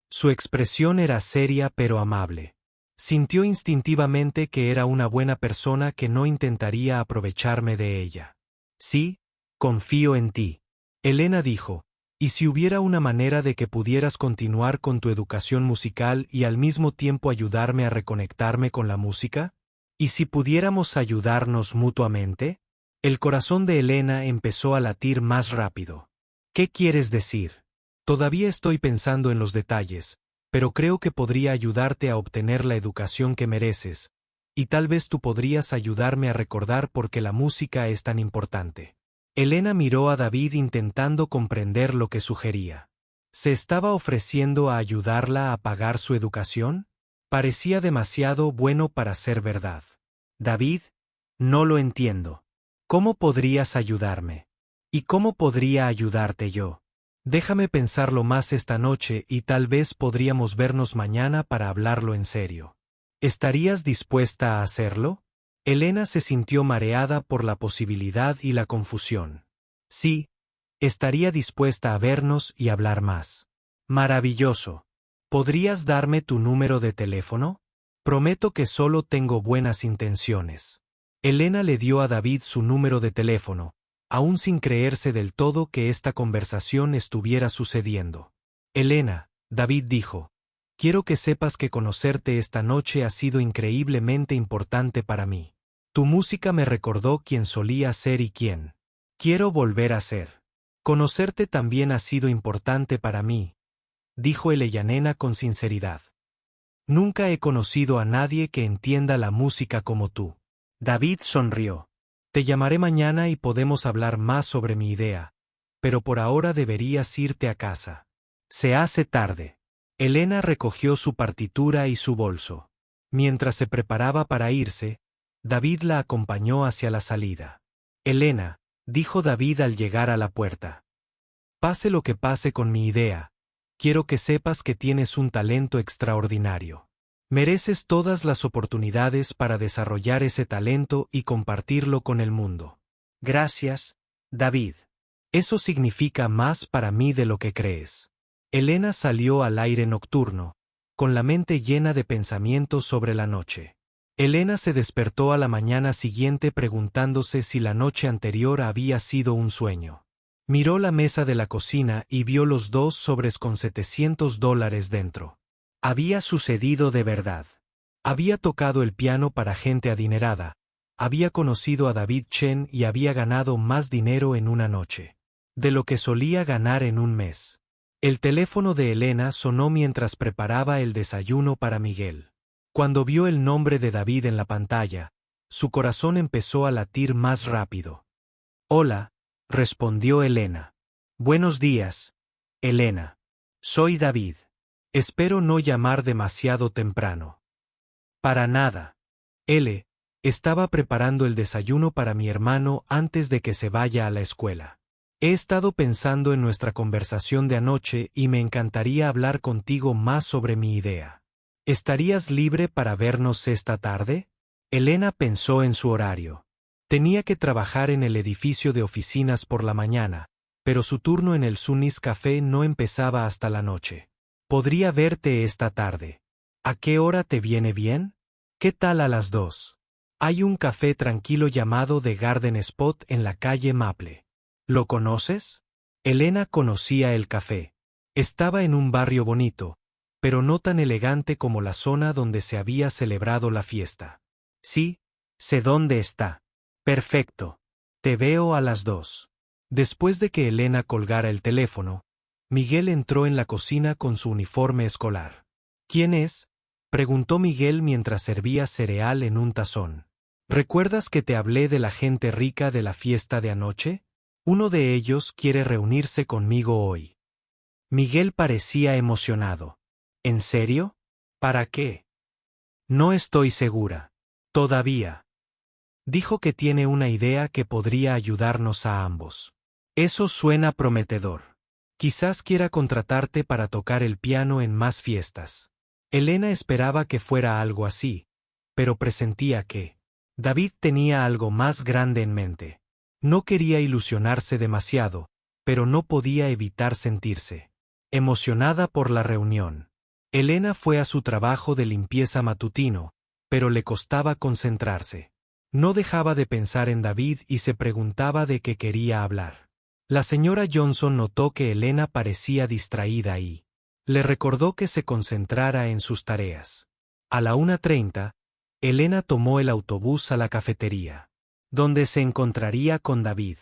Su expresión era seria pero amable. Sintió instintivamente que era una buena persona que no intentaría aprovecharme de ella. Sí, confío en ti. Elena dijo, ¿y si hubiera una manera de que pudieras continuar con tu educación musical y al mismo tiempo ayudarme a reconectarme con la música? ¿Y si pudiéramos ayudarnos mutuamente? El corazón de Elena empezó a latir más rápido. ¿Qué quieres decir? Todavía estoy pensando en los detalles, pero creo que podría ayudarte a obtener la educación que mereces, y tal vez tú podrías ayudarme a recordar por qué la música es tan importante. Elena miró a David intentando comprender lo que sugería. ¿Se estaba ofreciendo a ayudarla a pagar su educación? Parecía demasiado bueno para ser verdad. David, no lo entiendo. ¿Cómo podrías ayudarme? ¿Y cómo podría ayudarte yo? Déjame pensarlo más esta noche y tal vez podríamos vernos mañana para hablarlo en serio. ¿Estarías dispuesta a hacerlo? Elena se sintió mareada por la posibilidad y la confusión. Sí, estaría dispuesta a vernos y hablar más. Maravilloso. ¿Podrías darme tu número de teléfono? Prometo que solo tengo buenas intenciones. Elena le dio a David su número de teléfono, aún sin creerse del todo que esta conversación estuviera sucediendo. Elena, David dijo, quiero que sepas que conocerte esta noche ha sido increíblemente importante para mí. Tu música me recordó quién solía ser y quién quiero volver a ser. Conocerte también ha sido importante para mí, dijo Elena con sinceridad. Nunca he conocido a nadie que entienda la música como tú. David sonrió. Te llamaré mañana y podemos hablar más sobre mi idea, pero por ahora deberías irte a casa. Se hace tarde. Elena recogió su partitura y su bolso. Mientras se preparaba para irse, David la acompañó hacia la salida. Elena, dijo David al llegar a la puerta. Pase lo que pase con mi idea, quiero que sepas que tienes un talento extraordinario. Mereces todas las oportunidades para desarrollar ese talento y compartirlo con el mundo. Gracias, David. Eso significa más para mí de lo que crees. Elena salió al aire nocturno, con la mente llena de pensamientos sobre la noche. Elena se despertó a la mañana siguiente preguntándose si la noche anterior había sido un sueño. Miró la mesa de la cocina y vio los 2 sobres con $700 dentro. Había sucedido de verdad. Había tocado el piano para gente adinerada, había conocido a David Chen y había ganado más dinero en una noche de lo que solía ganar en un mes. El teléfono de Elena sonó mientras preparaba el desayuno para Miguel. Cuando vio el nombre de David en la pantalla, su corazón empezó a latir más rápido. Hola, respondió Elena. Buenos días, Elena. Soy David. Espero no llamar demasiado temprano. Para nada. Estaba preparando el desayuno para mi hermano antes de que se vaya a la escuela. He estado pensando en nuestra conversación de anoche y me encantaría hablar contigo más sobre mi idea. ¿Estarías libre para vernos esta tarde? Elena pensó en su horario. Tenía que trabajar en el edificio de oficinas por la mañana, pero su turno en el Sunnis Café no empezaba hasta la noche. Podría verte esta tarde. ¿A qué hora te viene bien? ¿Qué tal a las 2? Hay un café tranquilo llamado The Garden Spot en la calle Maple. ¿Lo conoces? Elena conocía el café. Estaba en un barrio bonito, pero no tan elegante como la zona donde se había celebrado la fiesta. Sí, sé dónde está. Perfecto. Te veo a las 2. Después de que Elena colgara el teléfono, Miguel entró en la cocina con su uniforme escolar. ¿Quién es? Preguntó Miguel mientras servía cereal en un tazón. ¿Recuerdas que te hablé de la gente rica de la fiesta de anoche? Uno de ellos quiere reunirse conmigo hoy. Miguel parecía emocionado. ¿En serio? ¿Para qué? No estoy segura. Todavía. Dijo que tiene una idea que podría ayudarnos a ambos. Eso suena prometedor. Quizás quiera contratarte para tocar el piano en más fiestas. Elena esperaba que fuera algo así, pero presentía que David tenía algo más grande en mente. No quería ilusionarse demasiado, pero no podía evitar sentirse emocionada por la reunión. Elena fue a su trabajo de limpieza matutino, pero le costaba concentrarse. No dejaba de pensar en David y se preguntaba de qué quería hablar. La señora Johnson notó que Elena parecía distraída y le recordó que se concentrara en sus tareas. A la 1:30, Elena tomó el autobús a la cafetería, donde se encontraría con David.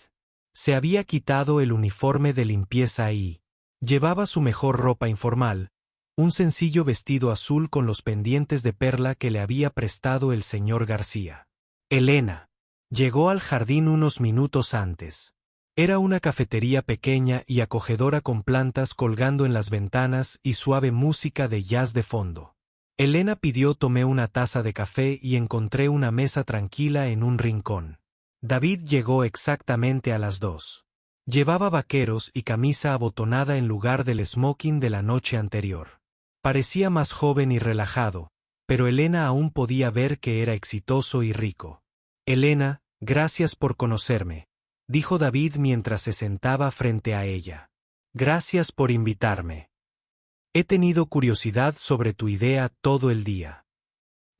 Se había quitado el uniforme de limpieza y llevaba su mejor ropa informal, un sencillo vestido azul con los pendientes de perla que le había prestado el señor García. Elena llegó al jardín unos minutos antes. Era una cafetería pequeña y acogedora con plantas colgando en las ventanas y suave música de jazz de fondo. Elena tomé una taza de café y encontré una mesa tranquila en un rincón. David llegó exactamente a las 2. Llevaba vaqueros y camisa abotonada en lugar del smoking de la noche anterior. Parecía más joven y relajado, pero Elena aún podía ver que era exitoso y rico. Elena, gracias por conocerme, dijo David mientras se sentaba frente a ella. Gracias por invitarme. He tenido curiosidad sobre tu idea todo el día.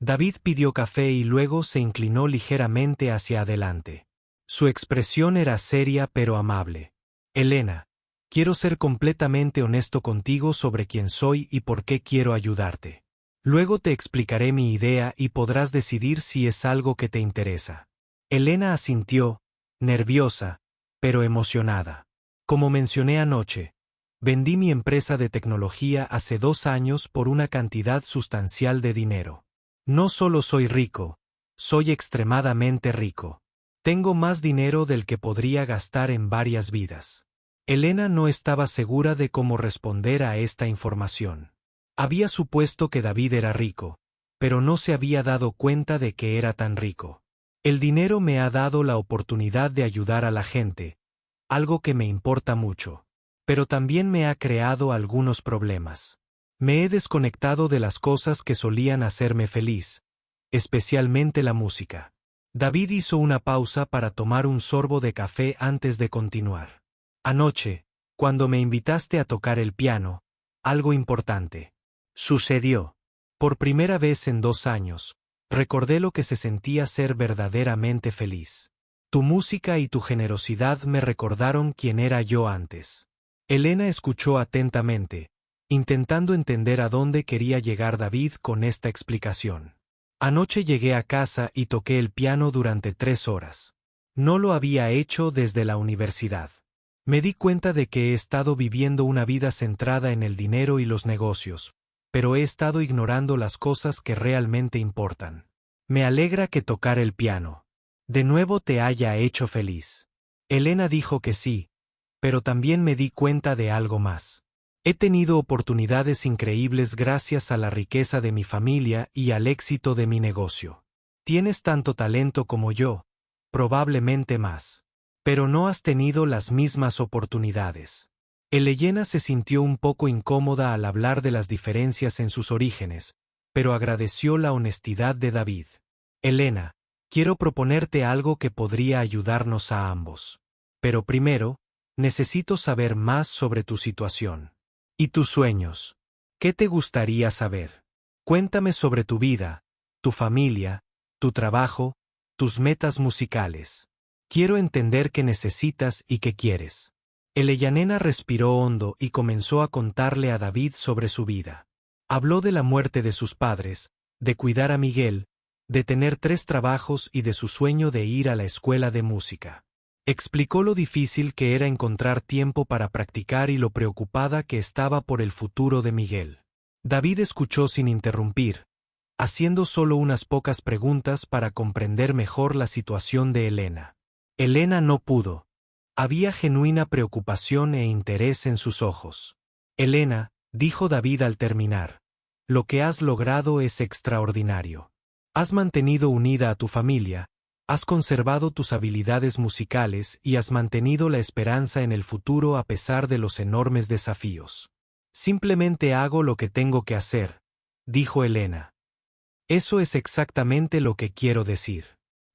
David pidió café y luego se inclinó ligeramente hacia adelante. Su expresión era seria pero amable. Elena, quiero ser completamente honesto contigo sobre quién soy y por qué quiero ayudarte. Luego te explicaré mi idea y podrás decidir si es algo que te interesa. Elena asintió, nerviosa, pero emocionada. Como mencioné anoche, vendí mi empresa de tecnología hace 2 años por una cantidad sustancial de dinero. No solo soy rico, soy extremadamente rico. Tengo más dinero del que podría gastar en varias vidas. Elena no estaba segura de cómo responder a esta información. Había supuesto que David era rico, pero no se había dado cuenta de que era tan rico. El dinero me ha dado la oportunidad de ayudar a la gente, algo que me importa mucho. Pero también me ha creado algunos problemas. Me he desconectado de las cosas que solían hacerme feliz, especialmente la música. David hizo una pausa para tomar un sorbo de café antes de continuar. Anoche, cuando me invitaste a tocar el piano, algo importante sucedió. Por primera vez en 2 años, recordé lo que se sentía ser verdaderamente feliz. Tu música y tu generosidad me recordaron quién era yo antes. Elena escuchó atentamente, intentando entender a dónde quería llegar David con esta explicación. Anoche llegué a casa y toqué el piano durante 3 horas. No lo había hecho desde la universidad. Me di cuenta de que he estado viviendo una vida centrada en el dinero y los negocios, pero he estado ignorando las cosas que realmente importan. Me alegra que tocar el piano de nuevo te haya hecho feliz. Elena dijo que sí, pero también me di cuenta de algo más. He tenido oportunidades increíbles gracias a la riqueza de mi familia y al éxito de mi negocio. Tienes tanto talento como yo, probablemente más. Pero no has tenido las mismas oportunidades. Elena se sintió un poco incómoda al hablar de las diferencias en sus orígenes, pero agradeció la honestidad de David. Elena, quiero proponerte algo que podría ayudarnos a ambos. Pero primero, necesito saber más sobre tu situación. Y tus sueños. ¿Qué te gustaría saber? Cuéntame sobre tu vida, tu familia, tu trabajo, tus metas musicales. Quiero entender qué necesitas y qué quieres. Eleyanena respiró hondo y comenzó a contarle a David sobre su vida. Habló de la muerte de sus padres, de cuidar a Miguel, de tener 3 trabajos y de su sueño de ir a la escuela de música. Explicó lo difícil que era encontrar tiempo para practicar y lo preocupada que estaba por el futuro de Miguel. David escuchó sin interrumpir, haciendo solo unas pocas preguntas para comprender mejor la situación de Elena. Elena no pudo. Había genuina preocupación e interés en sus ojos. Elena, dijo David al terminar, lo que has logrado es extraordinario. Has mantenido unida a tu familia, has conservado tus habilidades musicales y has mantenido la esperanza en el futuro a pesar de los enormes desafíos. Simplemente hago lo que tengo que hacer, dijo Elena. Eso es exactamente lo que quiero decir.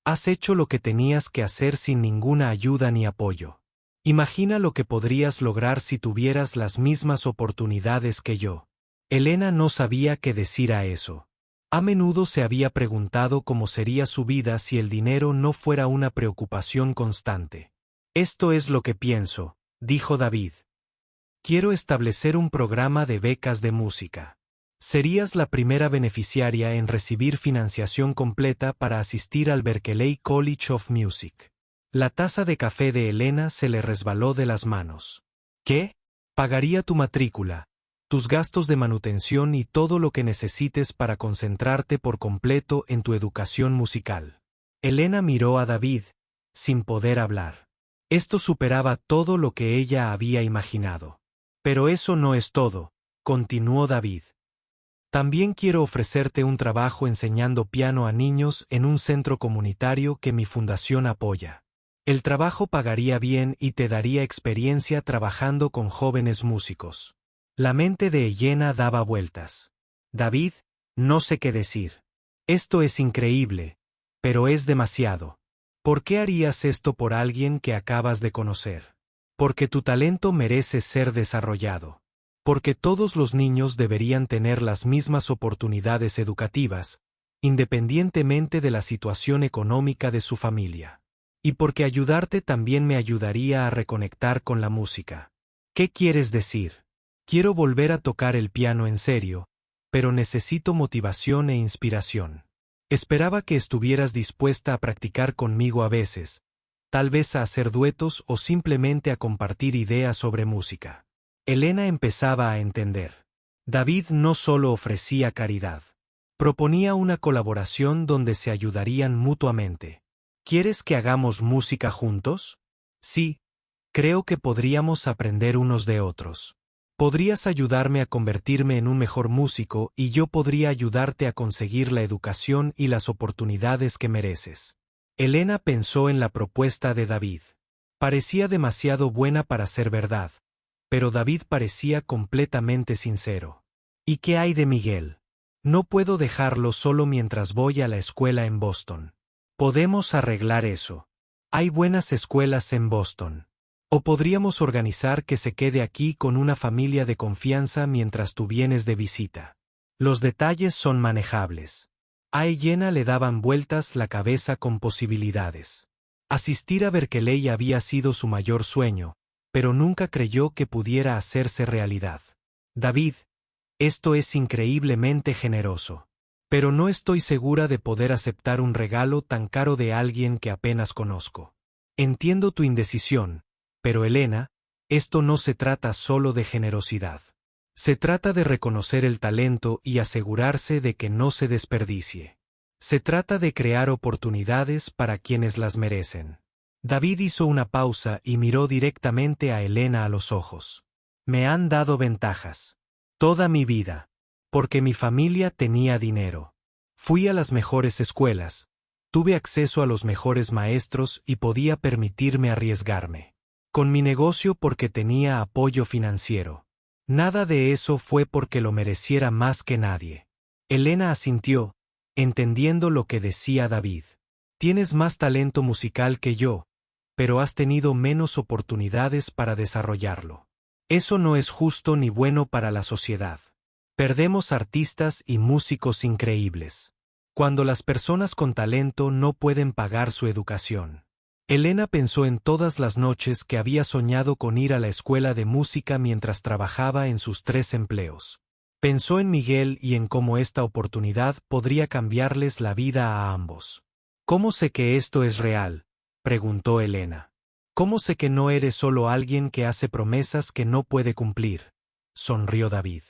Has hecho lo que tenías que hacer sin ninguna ayuda ni apoyo. Imagina lo que podrías lograr si tuvieras las mismas oportunidades que yo. Elena no sabía qué decir a eso. A menudo se había preguntado cómo sería su vida si el dinero no fuera una preocupación constante. Esto es lo que pienso, dijo David. Quiero establecer un programa de becas de música. Serías la primera beneficiaria en recibir financiación completa para asistir al Berklee College of Music. La taza de café de Elena se le resbaló de las manos. ¿Qué? Pagaría tu matrícula, tus gastos de manutención y todo lo que necesites para concentrarte por completo en tu educación musical. Elena miró a David, sin poder hablar. Esto superaba todo lo que ella había imaginado. Pero eso no es todo, continuó David. También quiero ofrecerte un trabajo enseñando piano a niños en un centro comunitario que mi fundación apoya. El trabajo pagaría bien y te daría experiencia trabajando con jóvenes músicos. La mente de Elena daba vueltas. David, no sé qué decir. Esto es increíble, pero es demasiado. ¿Por qué harías esto por alguien que acabas de conocer? Porque tu talento merece ser desarrollado. Porque todos los niños deberían tener las mismas oportunidades educativas, independientemente de la situación económica de su familia. Y porque ayudarte también me ayudaría a reconectar con la música. ¿Qué quieres decir? Quiero volver a tocar el piano en serio, pero necesito motivación e inspiración. Esperaba que estuvieras dispuesta a practicar conmigo a veces, tal vez a hacer duetos o simplemente a compartir ideas sobre música. Elena empezaba a entender. David no solo ofrecía caridad. Proponía una colaboración donde se ayudarían mutuamente. ¿Quieres que hagamos música juntos? Sí, creo que podríamos aprender unos de otros. Podrías ayudarme a convertirme en un mejor músico y yo podría ayudarte a conseguir la educación y las oportunidades que mereces. Elena pensó en la propuesta de David. Parecía demasiado buena para ser verdad. Pero David parecía completamente sincero. ¿Y qué hay de Miguel? No puedo dejarlo solo mientras voy a la escuela en Boston. Podemos arreglar eso. Hay buenas escuelas en Boston. O podríamos organizar que se quede aquí con una familia de confianza mientras tú vienes de visita. Los detalles son manejables. A Elena le daban vueltas la cabeza con posibilidades. Asistir a Berklee había sido su mayor sueño, pero nunca creyó que pudiera hacerse realidad. David, esto es increíblemente generoso. Pero no estoy segura de poder aceptar un regalo tan caro de alguien que apenas conozco. Entiendo tu indecisión, pero Elena, esto no se trata solo de generosidad. Se trata de reconocer el talento y asegurarse de que no se desperdicie. Se trata de crear oportunidades para quienes las merecen. David hizo una pausa y miró directamente a Elena a los ojos. Me han dado ventajas. Toda mi vida. Porque mi familia tenía dinero. Fui a las mejores escuelas. Tuve acceso a los mejores maestros y podía permitirme arriesgarme. Con mi negocio porque tenía apoyo financiero. Nada de eso fue porque lo mereciera más que nadie. Elena asintió, entendiendo lo que decía David. Tienes más talento musical que yo, pero has tenido menos oportunidades para desarrollarlo. Eso no es justo ni bueno para la sociedad. Perdemos artistas y músicos increíbles cuando las personas con talento no pueden pagar su educación. Elena pensó en todas las noches que había soñado con ir a la escuela de música mientras trabajaba en sus 3 empleos. Pensó en Miguel y en cómo esta oportunidad podría cambiarles la vida a ambos. ¿Cómo sé que esto es real?, preguntó Elena. ¿Cómo sé que no eres solo alguien que hace promesas que no puede cumplir?, sonrió David.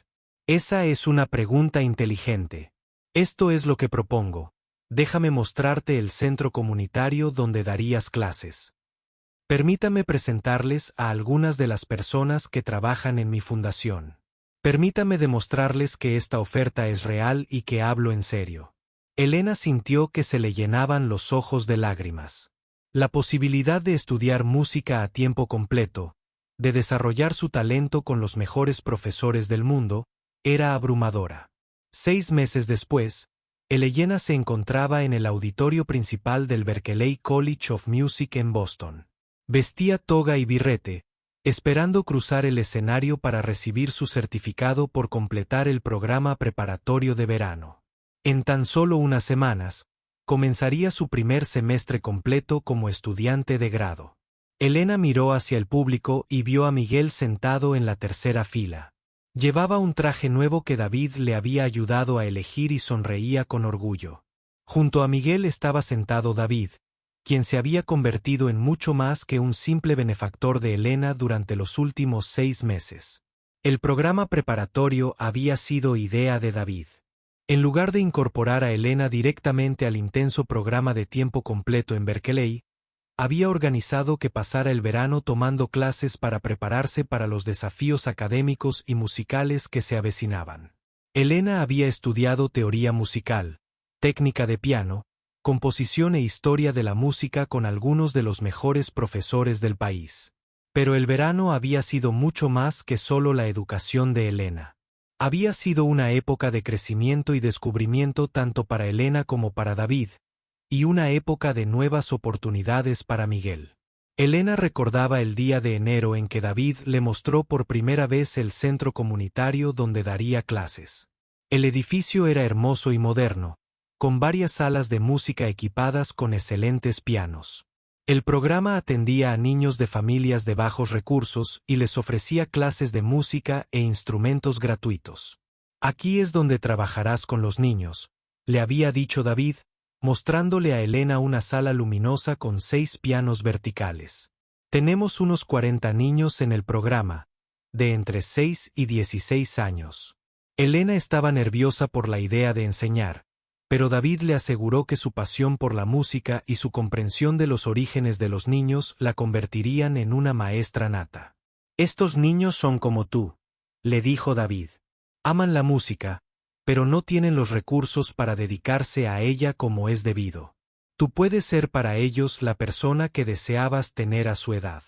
Esa es una pregunta inteligente. Esto es lo que propongo. Déjame mostrarte el centro comunitario donde darías clases. Permítame presentarles a algunas de las personas que trabajan en mi fundación. Permítame demostrarles que esta oferta es real y que hablo en serio. Elena sintió que se le llenaban los ojos de lágrimas. La posibilidad de estudiar música a tiempo completo, de desarrollar su talento con los mejores profesores del mundo, era abrumadora. 6 meses después, Elena se encontraba en el auditorio principal del Berklee College of Music en Boston. Vestía toga y birrete, esperando cruzar el escenario para recibir su certificado por completar el programa preparatorio de verano. En tan solo unas semanas, comenzaría su primer semestre completo como estudiante de grado. Elena miró hacia el público y vio a Miguel sentado en la tercera fila. Llevaba un traje nuevo que David le había ayudado a elegir y sonreía con orgullo. Junto a Miguel estaba sentado David, quien se había convertido en mucho más que un simple benefactor de Elena durante los últimos 6 meses. El programa preparatorio había sido idea de David. En lugar de incorporar a Elena directamente al intenso programa de tiempo completo en Berkeley, había organizado que pasara el verano tomando clases para prepararse para los desafíos académicos y musicales que se avecinaban. Elena había estudiado teoría musical, técnica de piano, composición e historia de la música con algunos de los mejores profesores del país. Pero el verano había sido mucho más que solo la educación de Elena. Había sido una época de crecimiento y descubrimiento tanto para Elena como para David, y una época de nuevas oportunidades para Miguel. Elena recordaba el día de enero en que David le mostró por primera vez el centro comunitario donde daría clases. El edificio era hermoso y moderno, con varias salas de música equipadas con excelentes pianos. El programa atendía a niños de familias de bajos recursos y les ofrecía clases de música e instrumentos gratuitos. Aquí es donde trabajarás con los niños, le había dicho David, mostrándole a Elena una sala luminosa con 6 pianos verticales. Tenemos unos 40 niños en el programa, de entre 6 y 16 años. Elena estaba nerviosa por la idea de enseñar, pero David le aseguró que su pasión por la música y su comprensión de los orígenes de los niños la convertirían en una maestra nata. Estos niños son como tú, le dijo David. Aman la música, pero no tienen los recursos para dedicarse a ella como es debido. Tú puedes ser para ellos la persona que deseabas tener a su edad.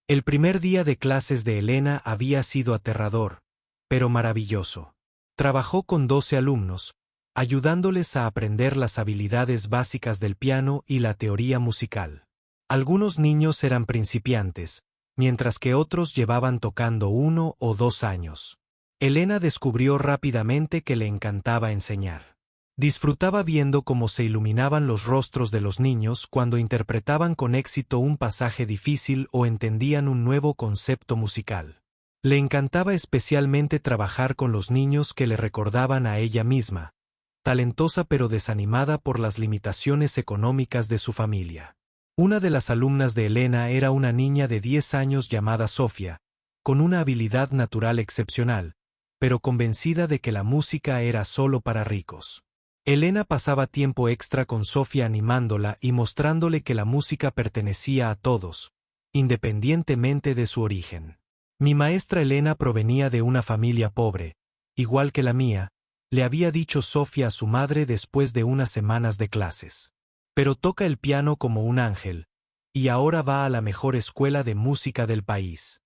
El primer día de clases de Elena había sido aterrador, pero maravilloso. Trabajó con 12 alumnos, ayudándoles a aprender las habilidades básicas del piano y la teoría musical. Algunos niños eran principiantes, mientras que otros llevaban tocando 1 o 2 años. Elena descubrió rápidamente que le encantaba enseñar. Disfrutaba viendo cómo se iluminaban los rostros de los niños cuando interpretaban con éxito un pasaje difícil o entendían un nuevo concepto musical. Le encantaba especialmente trabajar con los niños que le recordaban a ella misma, talentosa pero desanimada por las limitaciones económicas de su familia. Una de las alumnas de Elena era una niña de 10 años llamada Sofía, con una habilidad natural excepcional, pero convencida de que la música era solo para ricos. Elena pasaba tiempo extra con Sofía animándola y mostrándole que la música pertenecía a todos, independientemente de su origen. Mi maestra Elena provenía de una familia pobre, igual que la mía, le había dicho Sofía a su madre después de unas semanas de clases. Pero toca el piano como un ángel, y ahora va a la mejor escuela de música del país.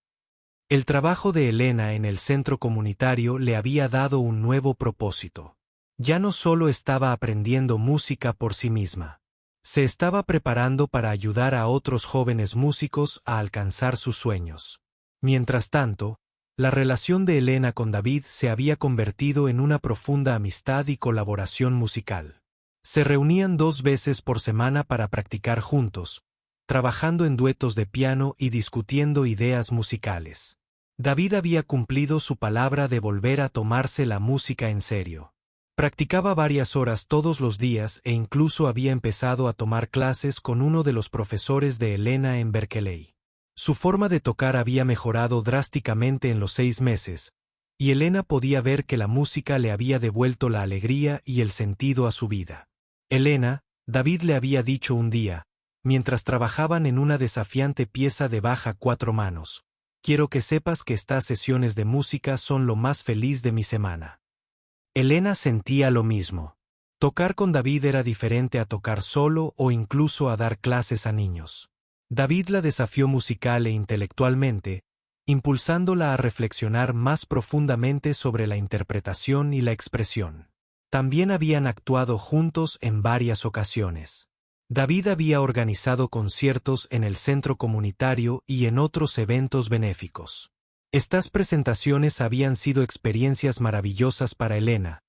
El trabajo de Elena en el centro comunitario le había dado un nuevo propósito. Ya no solo estaba aprendiendo música por sí misma. Se estaba preparando para ayudar a otros jóvenes músicos a alcanzar sus sueños. Mientras tanto, La relación de Elena con David se había convertido en una profunda amistad y colaboración musical. Se reunían 2 veces por semana para practicar juntos, trabajando en duetos de piano y discutiendo ideas musicales. David había cumplido su palabra de volver a tomarse la música en serio. Practicaba varias horas todos los días e incluso había empezado a tomar clases con uno de los profesores de Elena en Berkeley. Su forma de tocar había mejorado drásticamente en los 6 meses, y Elena podía ver que la música le había devuelto la alegría y el sentido a su vida. Elena, David le había dicho un día, mientras trabajaban en una desafiante pieza de baja 4 manos, quiero que sepas que estas sesiones de música son lo más feliz de mi semana. Elena sentía lo mismo. Tocar con David era diferente a tocar solo o incluso a dar clases a niños. David la desafió musical e intelectualmente, impulsándola a reflexionar más profundamente sobre la interpretación y la expresión. También habían actuado juntos en varias ocasiones. David había organizado conciertos en el centro comunitario y en otros eventos benéficos. Estas presentaciones habían sido experiencias maravillosas para Elena,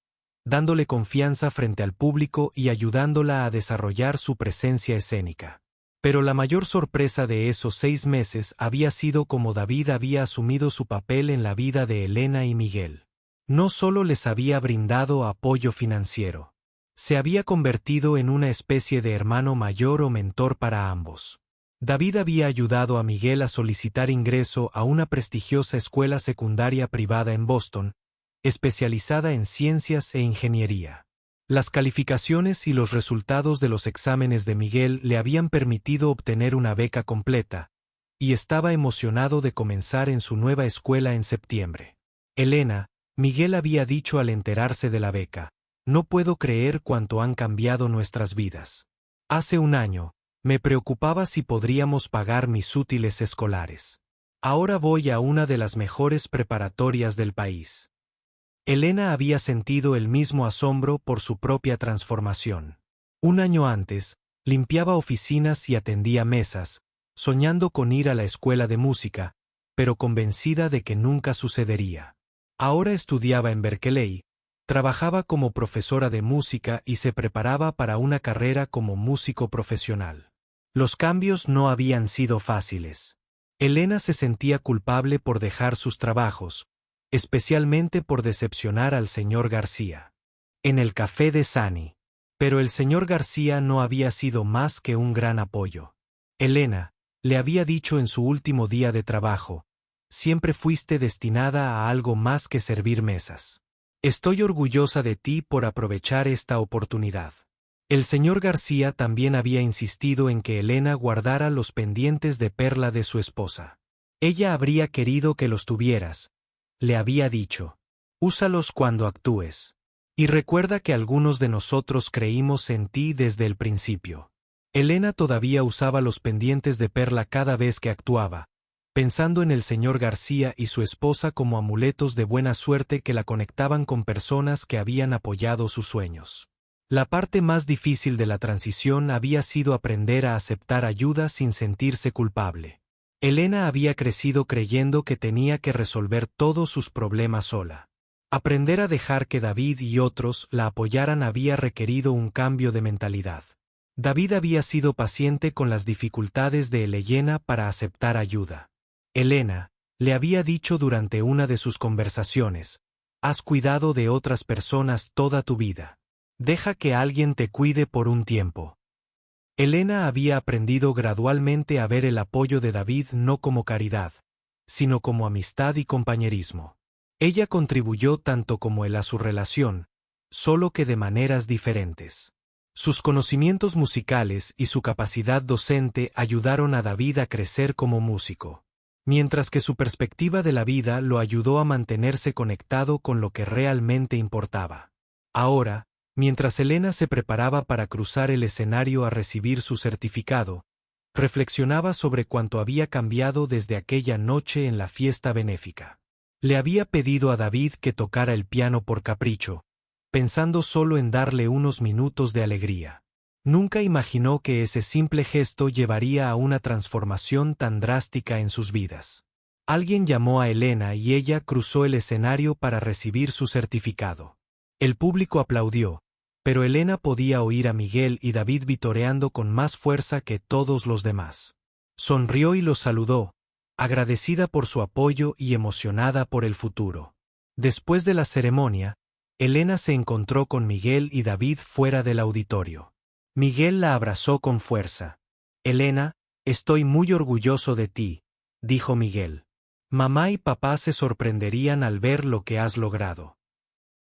dándole confianza frente al público y ayudándola a desarrollar su presencia escénica. Pero la mayor sorpresa de esos 6 meses había sido cómo David había asumido su papel en la vida de Elena y Miguel. No solo les había brindado apoyo financiero, se había convertido en una especie de hermano mayor o mentor para ambos. David había ayudado a Miguel a solicitar ingreso a una prestigiosa escuela secundaria privada en Boston, especializada en ciencias e ingeniería. Las calificaciones y los resultados de los exámenes de Miguel le habían permitido obtener una beca completa, y estaba emocionado de comenzar en su nueva escuela en septiembre. Elena, Miguel había dicho al enterarse de la beca, no puedo creer cuánto han cambiado nuestras vidas. Hace un año, me preocupaba si podríamos pagar mis útiles escolares. Ahora voy a una de las mejores preparatorias del país. Elena había sentido el mismo asombro por su propia transformación. Un año antes, limpiaba oficinas y atendía mesas, soñando con ir a la escuela de música, pero convencida de que nunca sucedería. Ahora estudiaba en Berkeley, trabajaba como profesora de música y se preparaba para una carrera como músico profesional. Los cambios no habían sido fáciles. Elena se sentía culpable por dejar sus trabajos, especialmente por decepcionar al señor García. En el café de Sunny. Pero el señor García no había sido más que un gran apoyo. Elena, le había dicho en su último día de trabajo, siempre fuiste destinada a algo más que servir mesas. Estoy orgullosa de ti por aprovechar esta oportunidad. El señor García también había insistido en que Elena guardara los pendientes de perla de su esposa. Ella habría querido que los tuvieras, le había dicho. Úsalos cuando actúes. Y recuerda que algunos de nosotros creímos en ti desde el principio. Elena todavía usaba los pendientes de perla cada vez que actuaba, pensando en el señor García y su esposa como amuletos de buena suerte que la conectaban con personas que habían apoyado sus sueños. La parte más difícil de la transición había sido aprender a aceptar ayuda sin sentirse culpable. Elena había crecido creyendo que tenía que resolver todos sus problemas sola. Aprender a dejar que David y otros la apoyaran había requerido un cambio de mentalidad. David había sido paciente con las dificultades de Elena para aceptar ayuda. Elena, le había dicho durante una de sus conversaciones, has cuidado de otras personas toda tu vida. Deja que alguien te cuide por un tiempo. Elena había aprendido gradualmente a ver el apoyo de David no como caridad, sino como amistad y compañerismo. Ella contribuyó tanto como él a su relación, solo que de maneras diferentes. Sus conocimientos musicales y su capacidad docente ayudaron a David a crecer como músico, mientras que su perspectiva de la vida lo ayudó a mantenerse conectado con lo que realmente importaba. Ahora, mientras Elena se preparaba para cruzar el escenario a recibir su certificado, reflexionaba sobre cuánto había cambiado desde aquella noche en la fiesta benéfica. Le había pedido a David que tocara el piano por capricho, pensando solo en darle unos minutos de alegría. Nunca imaginó que ese simple gesto llevaría a una transformación tan drástica en sus vidas. Alguien llamó a Elena y ella cruzó el escenario para recibir su certificado. El público aplaudió, pero Elena podía oír a Miguel y David vitoreando con más fuerza que todos los demás. Sonrió y los saludó, agradecida por su apoyo y emocionada por el futuro. Después de la ceremonia, Elena se encontró con Miguel y David fuera del auditorio. Miguel la abrazó con fuerza. Elena, estoy muy orgulloso de ti, dijo Miguel. Mamá y papá se sorprenderían al ver lo que has logrado.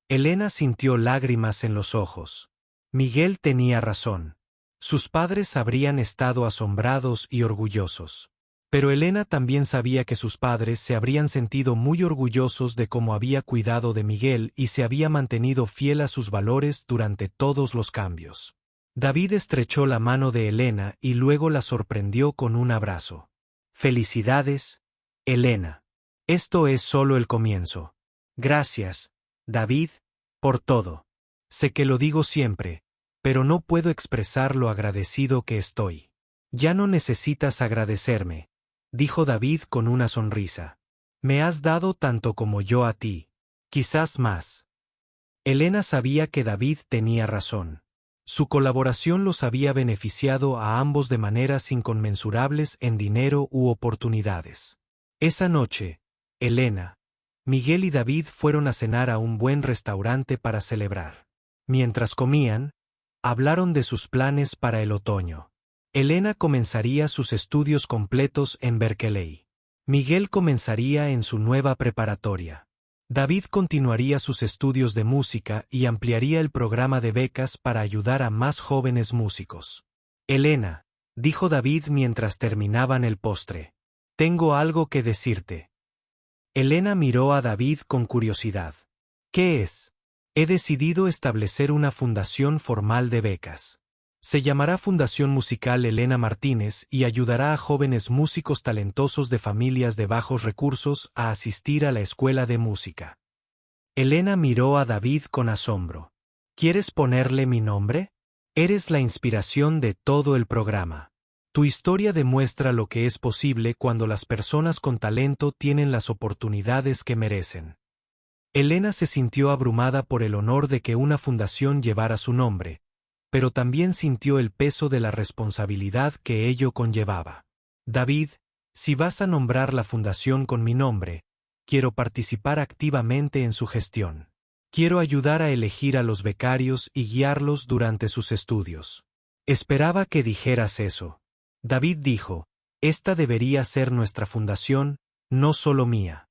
Elena sintió lágrimas en los ojos. Miguel tenía razón. Sus padres habrían estado asombrados y orgullosos. Pero Elena también sabía que sus padres se habrían sentido muy orgullosos de cómo había cuidado de Miguel y se había mantenido fiel a sus valores durante todos los cambios. David estrechó la mano de Elena y luego la sorprendió con un abrazo. Felicidades, Elena. Esto es solo el comienzo. Gracias, David, por todo. Sé que lo digo siempre, pero no puedo expresar lo agradecido que estoy. Ya no necesitas agradecerme, dijo David con una sonrisa. Me has dado tanto como yo a ti, quizás más. Elena sabía que David tenía razón. Su colaboración los había beneficiado a ambos de maneras inconmensurables en dinero u oportunidades. Esa noche, Elena, Miguel y David fueron a cenar a un buen restaurante para celebrar. Mientras comían, hablaron de sus planes para el otoño. Elena comenzaría sus estudios completos en Berkeley. Miguel comenzaría en su nueva preparatoria. David continuaría sus estudios de música y ampliaría el programa de becas para ayudar a más jóvenes músicos. Elena, dijo David mientras terminaban el postre, tengo algo que decirte. Elena miró a David con curiosidad. ¿Qué es? He decidido establecer una fundación formal de becas. Se llamará Fundación Musical Elena Martínez y ayudará a jóvenes músicos talentosos de familias de bajos recursos a asistir a la escuela de música. Elena miró a David con asombro. ¿Quieres ponerle mi nombre? Eres la inspiración de todo el programa. Tu historia demuestra lo que es posible cuando las personas con talento tienen las oportunidades que merecen. Elena se sintió abrumada por el honor de que una fundación llevara su nombre, pero también sintió el peso de la responsabilidad que ello conllevaba. David, si vas a nombrar la fundación con mi nombre, quiero participar activamente en su gestión. Quiero ayudar a elegir a los becarios y guiarlos durante sus estudios. Esperaba que dijeras eso. David dijo, esta debería ser nuestra fundación, no solo mía.